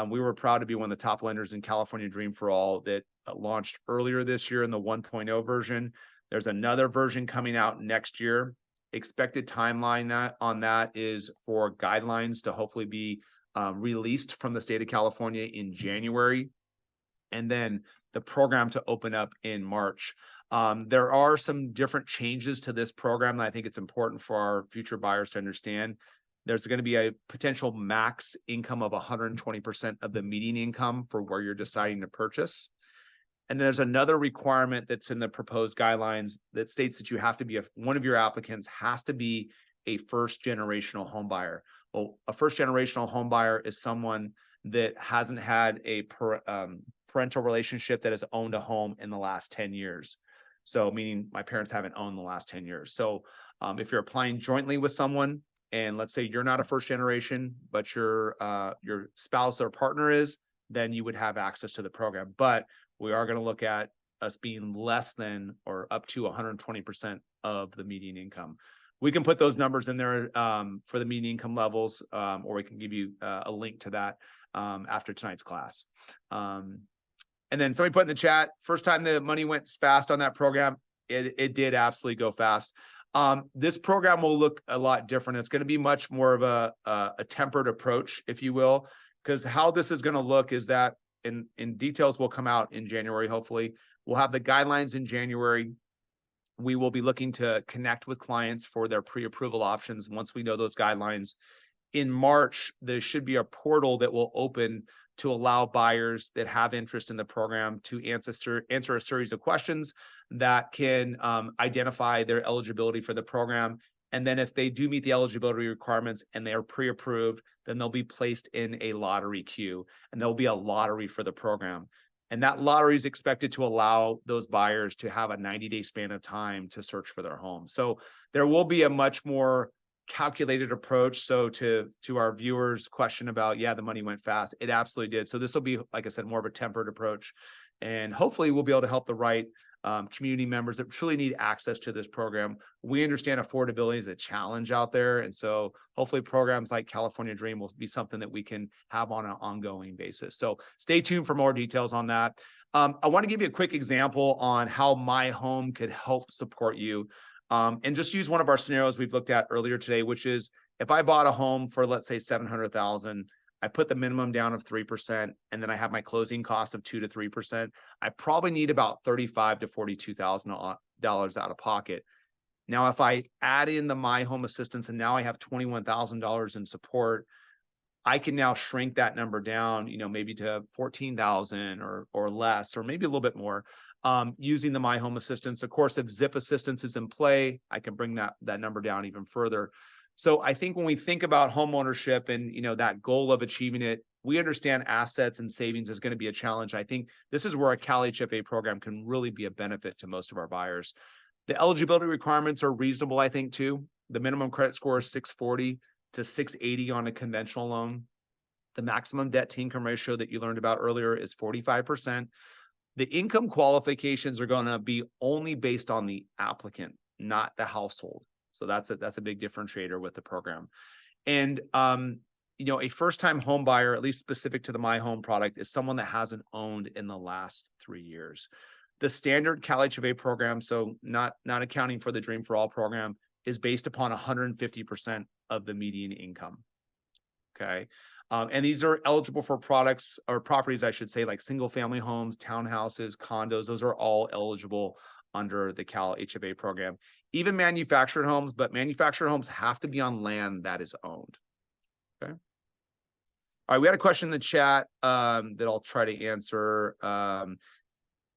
We were proud to be one of the top lenders in California Dream for All that launched earlier this year in the 1.0 version. There's another version coming out next year. Expected timeline on that is for guidelines to hopefully be released from the state of California in January, and then the program to open up in March. There are some different changes to this program that I think it's important for our future buyers to understand. There's going to be a potential max income of 120% of the median income for where you're deciding to purchase. And there's another requirement that's in the proposed guidelines that states that you have to be one of your applicants has to be a first generational home buyer. Well, a first generational home buyer is someone that hasn't had a parental relationship that has owned a home in the last 10 years. So meaning my parents haven't owned the last 10 years. So if you're applying jointly with someone, and let's say you're not a first generation, but your spouse or partner is, then you would have access to the program. But we are going to look at us being less than or up to 120% of the median income. We can put those numbers in there for the median income levels, or we can give you a link to that after tonight's class. And then somebody put in the chat, first time the money went fast on that program, it did absolutely go fast. This program will look a lot different. It's going to be much more of a tempered approach, if you will, because how this is going to look is that in details will come out in January, hopefully. We'll have the guidelines in January. We will be looking to connect with clients for their pre-approval options once we know those guidelines. In March, there should be a portal that will open to allow buyers that have interest in the program to answer a series of questions that can identify their eligibility for the program. And then if they do meet the eligibility requirements and they are pre-approved, then they'll be placed in a lottery queue, and there'll be a lottery for the program. And that lottery is expected to allow those buyers to have a 90-day span of time to search for their home. So there will be a much more calculated approach. So to our viewers' question about, the money went fast, it absolutely did. So this will be, like I said, more of a tempered approach. And hopefully we'll be able to help the right community members that truly need access to this program. We understand affordability is a challenge out there. And so hopefully programs like California Dream will be something that we can have on an ongoing basis. So stay tuned for more details on that. I want to give you a quick example on how My Home could help support you. And just use one of our scenarios we've looked at earlier today, which is if I bought a home for, let's say, $700,000, I put the minimum down of 3%, and then I have my closing costs of 2 to 3%. I probably need about $35,000 to $42,000 out of pocket. Now, if I add in the My Home assistance and now I have $21,000 in support, I can now shrink that number down, maybe to 14,000 or less, or maybe a little bit more, using the My Home assistance. Of course, if ZIP assistance is in play, I can bring that number down even further. So I think when we think about home ownership and that goal of achieving it, we understand assets and savings is going to be a challenge. I think this is where a CalHFA program can really be a benefit to most of our buyers. The eligibility requirements are reasonable, I think, too. The minimum credit score is 640 to 680 on a conventional loan. The maximum debt to income ratio that you learned about earlier is 45%. The income qualifications are going to be only based on the applicant, not the household. So that's a big differentiator with the program. And a first-time home buyer, at least specific to the MyHome product, is someone that hasn't owned in the last 3 years. The standard CalHFA program, so not accounting for the Dream for All program, is based upon 150% of the median income. Okay. And these are eligible for products or properties, I should say, like single family homes, townhouses, condos. Those are all eligible under the CalHFA program. Even manufactured homes, but manufactured homes have to be on land that is owned. Okay. All right, we had a question in the chat that I'll try to answer.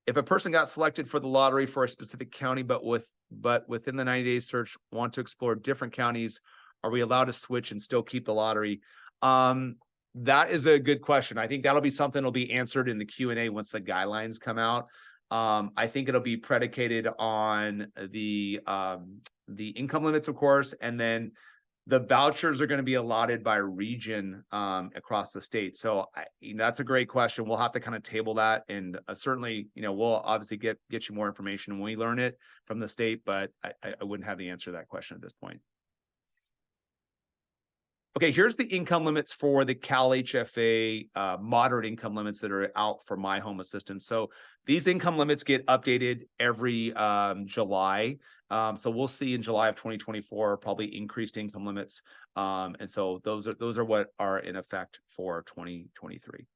If a person got selected for the lottery for a specific county, but within the 90-day search want to explore different counties, are we allowed to switch and still keep the lottery? That is a good question. I think that'll be something that'll be answered in the Q&A once the guidelines come out. I think it'll be predicated on the income limits, of course, and then the vouchers are going to be allotted by region across the state. So that's a great question. We'll have to kind of table that, and certainly, we'll obviously get you more information when we learn it from the state. But I wouldn't have the answer to that question at this point. Okay, here's the income limits for the CalHFA moderate income limits that are out for My Home Assistant. So these income limits get updated every July. So we'll see in July of 2024 probably increased income limits. And so those are what are in effect for 2023.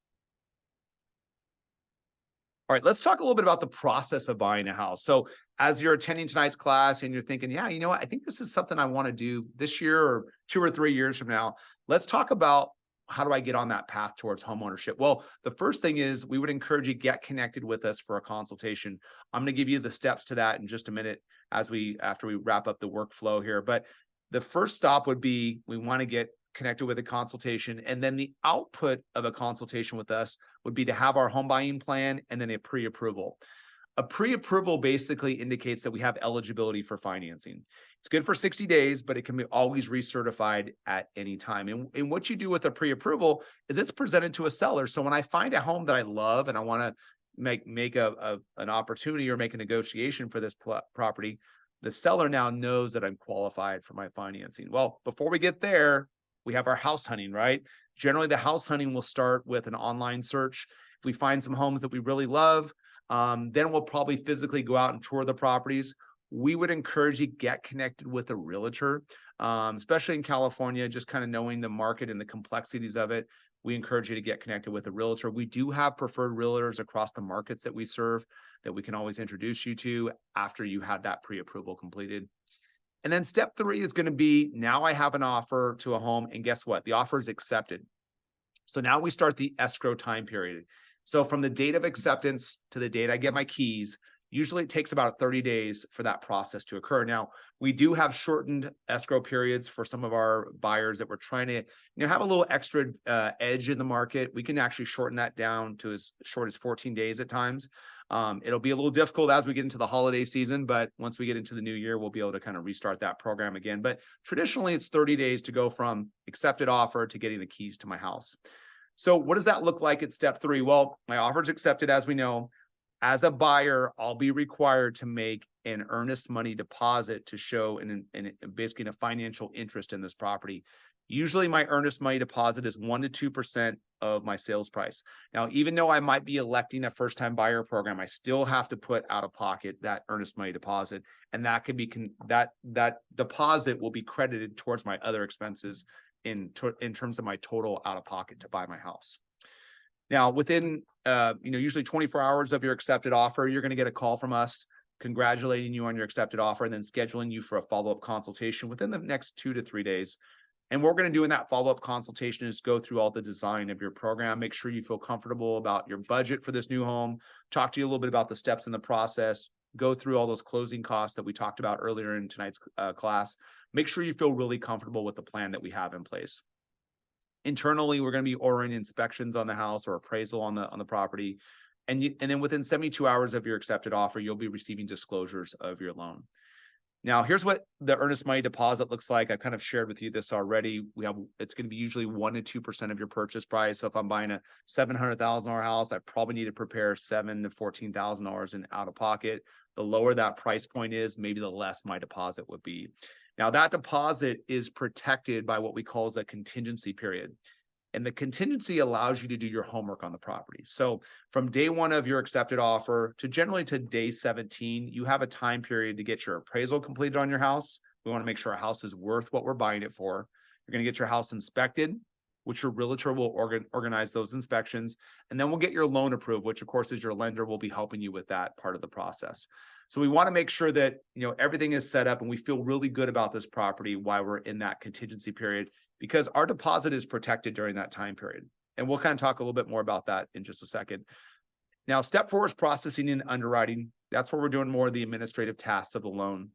All right, let's talk a little bit about the process of buying a house. So as you're attending tonight's class and you're thinking, yeah, you know what, I think this is something I want to do this year or 2 or 3 years from now. Let's talk about how do I get on that path towards homeownership? Well, the first thing is we would encourage you to get connected with us for a consultation. I'm going to give you the steps to that in just a minute after we wrap up the workflow here. But the first stop would be we want to get connected with a consultation, and then the output of a consultation with us would be to have our home buying plan and then a pre-approval. A pre-approval basically indicates that we have eligibility for financing. It's good for 60 days, but it can be always recertified at any time. And what you do with a pre-approval is it's presented to a seller. So when I find a home that I love and I want to make an opportunity or make a negotiation for this property, the seller now knows that I'm qualified for my financing. Well, before we get there, we have our house hunting, right? Generally, the house hunting will start with an online search. If we find some homes that we really love, then we'll probably physically go out and tour the properties. We would encourage you to get connected with a realtor, especially in California, just kind of knowing the market and the complexities of it. We encourage you to get connected with a realtor. We do have preferred realtors across the markets that we serve that we can always introduce you to after you have that pre-approval completed. And then step 3 is going to be, now I have an offer to a home, and guess what? The offer is accepted. So now we start the escrow time period. So from the date of acceptance to the date I get my keys, usually it takes about 30 days for that process to occur. Now, we do have shortened escrow periods for some of our buyers that we're trying to have a little extra edge in the market. We can actually shorten that down to as short as 14 days at times. It'll be a little difficult as we get into the holiday season, but once we get into the new year, we'll be able to kind of restart that program again. But traditionally, it's 30 days to go from accepted offer to getting the keys to my house. So what does that look like at step 3? Well, my offer is accepted, as we know. As a buyer, I'll be required to make an earnest money deposit to show basically a financial interest in this property. Usually my earnest money deposit is 1 to 2% of my sales price. Now, even though I might be electing a first-time buyer program, I still have to put out of pocket that earnest money deposit, and that can be that deposit will be credited towards my other expenses in terms of my total out of pocket to buy my house. Now, within usually 24 hours of your accepted offer, you're going to get a call from us congratulating you on your accepted offer and then scheduling you for a follow-up consultation within the next 2 to 3 days. And what we're going to do in that follow-up consultation is go through all the design of your program, make sure you feel comfortable about your budget for this new home, talk to you a little bit about the steps in the process, go through all those closing costs that we talked about earlier in tonight's class. Make sure you feel really comfortable with the plan that we have in place. Internally, we're going to be ordering inspections on the house or appraisal on the property. And then within 72 hours of your accepted offer, you'll be receiving disclosures of your loan. Now, here's what the earnest money deposit looks like. I've kind of shared with you this already. It's going to be usually 1 to 2% of your purchase price. So if I'm buying a $700,000 house, I probably need to prepare $7,000 to $14,000 in out of pocket. The lower that price point is, maybe the less my deposit would be. Now, that deposit is protected by what we call as a contingency period. And the contingency allows you to do your homework on the property. So from day one of your accepted offer to generally to day 17, you have a time period to get your appraisal completed on your house. We want to make sure our house is worth what we're buying it for. You're going to get your house inspected, which your realtor will organize those inspections. And then we'll get your loan approved, which of course is your lender will be helping you with that part of the process. So we want to make sure that everything is set up and we feel really good about this property while we're in that contingency period, because our deposit is protected during that time period. And we'll kind of talk a little bit more about that in just a second. Now, step 4 is processing and underwriting. That's where we're doing more of the administrative tasks of the loan.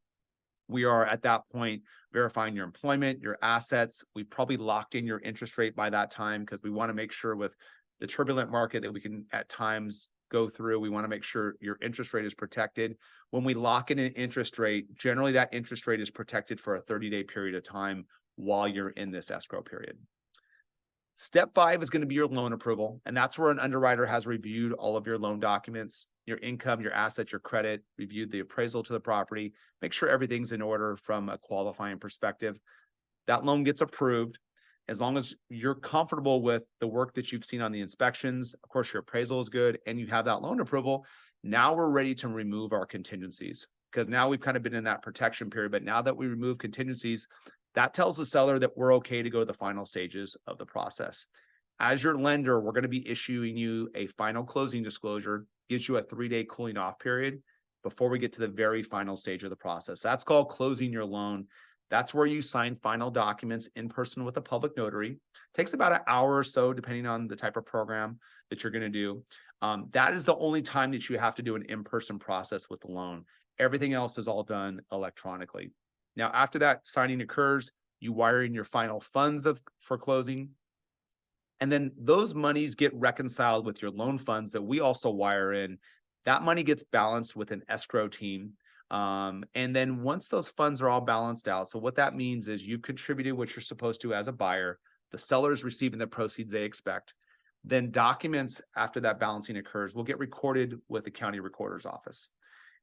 We are at that point verifying your employment, your assets. We probably locked in your interest rate by that time because we want to make sure with the turbulent market that we can at times go through. We want to make sure your interest rate is protected. When we lock in an interest rate, generally that interest rate is protected for a 30-day period of time while you're in this escrow period. Step 5 is going to be your loan approval. And that's where an underwriter has reviewed all of your loan documents, your income, your assets, your credit, reviewed the appraisal to the property, make sure everything's in order from a qualifying perspective. That loan gets approved. As long as you're comfortable with the work that you've seen on the inspections, of course, your appraisal is good and you have that loan approval. Now we're ready to remove our contingencies because now we've kind of been in that protection period. But now that we remove contingencies, that tells the seller that we're okay to go to the final stages of the process. As your lender, we're going to be issuing you a final closing disclosure, gives you a 3-day cooling off period before we get to the very final stage of the process. That's called closing your loan. That's where you sign final documents in person with a public notary. Takes about an hour or so, depending on the type of program that you're going to do. That is the only time that you have to do an in-person process with the loan. Everything else is all done electronically. Now, after that signing occurs, you wire in your final funds for closing. And then those monies get reconciled with your loan funds that we also wire in. That money gets balanced with an escrow team. And then once those funds are all balanced out, so what that means is you've contributed what you're supposed to as a buyer, the seller is receiving the proceeds they expect. Then documents after that balancing occurs will get recorded with the county recorder's office.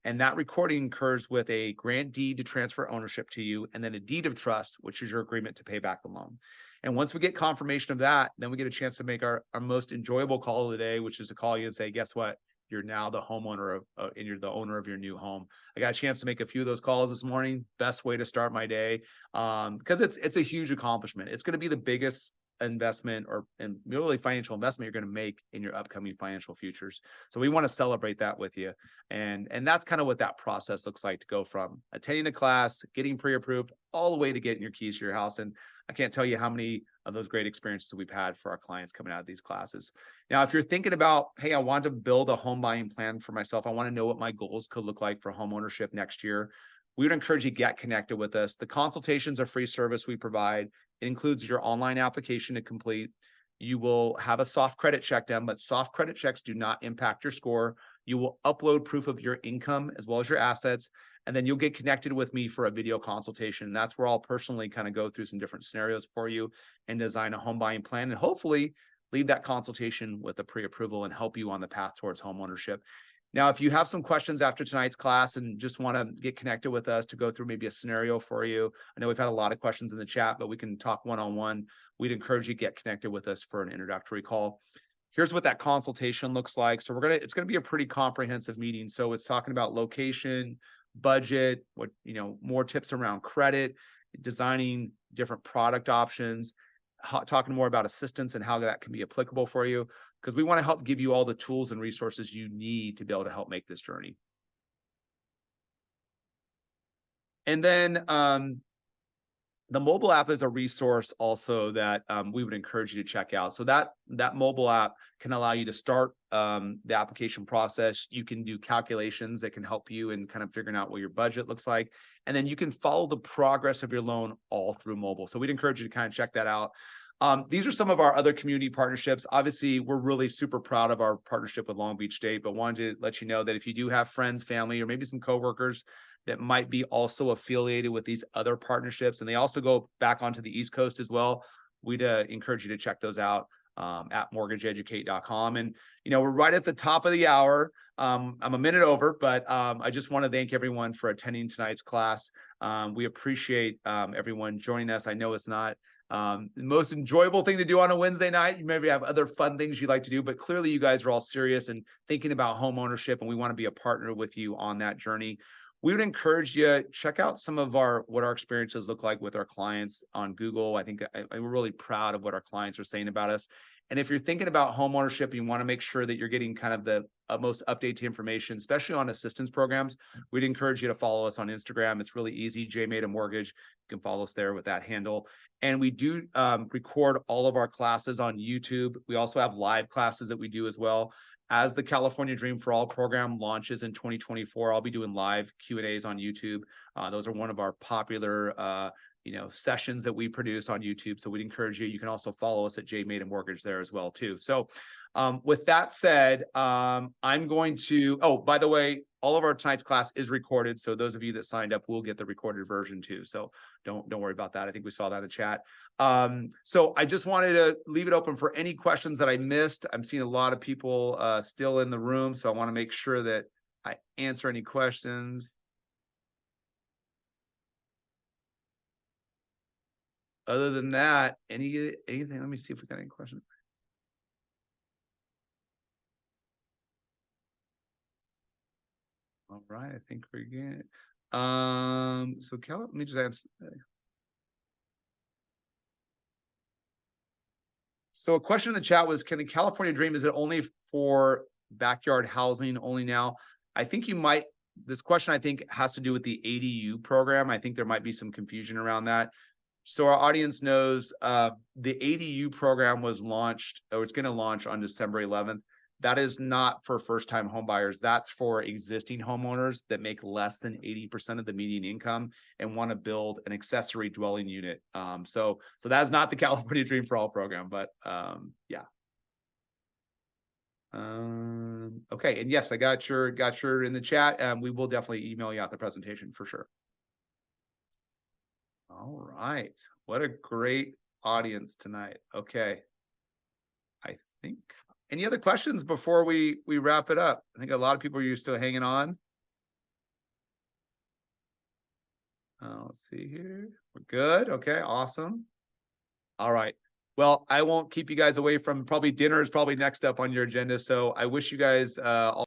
And that recording occurs with a grant deed to transfer ownership to you, and then a deed of trust, which is your agreement to pay back the loan. And once we get confirmation of that, then we get a chance to make our most enjoyable call of the day, which is to call you and say, guess what? You're now the homeowner and you're the owner of your new home. I got a chance to make a few of those calls this morning. Best way to start my day, because it's a huge accomplishment. It's going to be the biggest investment and really financial investment you're going to make in your upcoming financial futures. So we want to celebrate that with you. And that's kind of what that process looks like to go from attending a class, getting pre-approved, all the way to getting your keys to your house. And I can't tell you how many of those great experiences we've had for our clients coming out of these classes. Now, if you're thinking about, hey, I want to build a home buying plan for myself, I want to know what my goals could look like for home ownership next year, we would encourage you to get connected with us. The consultation's a free service we provide. It includes your online application to complete. You will have a soft credit check done, but soft credit checks do not impact your score. You will upload proof of your income as well as your assets, and then you'll get connected with me for a video consultation. That's where I'll personally kind of go through some different scenarios for you and design a home buying plan, and hopefully lead that consultation with a pre-approval and help you on the path towards home ownership. Now, if you have some questions after tonight's class and just want to get connected with us to go through maybe a scenario for you, I know we've had a lot of questions in the chat, but we can talk one-on-one. We'd encourage you to get connected with us for an introductory call. Here's what that consultation looks like. So it's going to be a pretty comprehensive meeting. So it's talking about location, budget, more tips around credit, designing different product options, talking more about assistance and how that can be applicable for you, because we want to help give you all the tools and resources you need to be able to help make this journey. And then the mobile app is a resource also that we would encourage you to check out. So that mobile app can allow you to start the application process. You can do calculations that can help you in kind of figuring out what your budget looks like. And then you can follow the progress of your loan all through mobile. So we'd encourage you to kind of check that out. These are some of our other community partnerships. Obviously, we're really super proud of our partnership with Long Beach State, but wanted to let you know that if you do have friends, family, or maybe some coworkers that might be also affiliated with these other partnerships, and they also go back onto the East Coast as well, we'd encourage you to check those out at mortgageeducate.com. And, we're right at the top of the hour. I'm a minute over, but I just want to thank everyone for attending tonight's class. We appreciate everyone joining us. I know it's not the most enjoyable thing to do on a Wednesday night. You maybe have other fun things you like to do, but clearly you guys are all serious and thinking about home ownership, and we want to be a partner with you on that journey. We would encourage you check out some of what our experiences look like with our clients on Google. I think we're really proud of what our clients are saying about us. And if you're thinking about home ownership, you want to make sure that you're getting kind of the most updated information, especially on assistance programs. We'd encourage you to follow us on Instagram. It's really easy. Made Mortgage. You can follow us there with that handle. And we do record all of our classes on YouTube. We also have live classes that we do as well. As the California Dream for All program launches in 2024, I'll be doing live Q&As on YouTube. Those are one of our popular sessions that we produce on YouTube. So we'd encourage you. You can also follow us at Made Mortgage there as well too. So with that said, I'm going to, oh, by the way, all of our tonight's class is recorded. So those of you that signed up will get the recorded version too. So don't worry about that. I think we saw that in chat. So I just wanted to leave it open for any questions that I missed. I'm seeing a lot of people still in the room. So I want to make sure that I answer any questions. Other than that, anything? Let me see if we got any questions. All right, I think we're good. So let me just answer. So a question in the chat was, can the California Dream, is it only for backyard housing only now? I think this question I think has to do with the ADU program. I think there might be some confusion around that. So our audience knows the ADU program was launched, or it's going to launch on December 11th. That is not for first-time home buyers. That's for existing homeowners that make less than 80% of the median income and want to build an accessory dwelling unit. So that is not the California Dream for All program, but yeah. Okay, and yes, I got your in the chat. We will definitely email you out the presentation for sure. All right, what a great audience tonight. Okay, I think. Any other questions before we wrap it up? I think a lot of people are still hanging on. Let's see here. We're good. Okay, awesome. All right. Well, I won't keep you guys away from, probably dinner is probably next up on your agenda. So I wish you guys all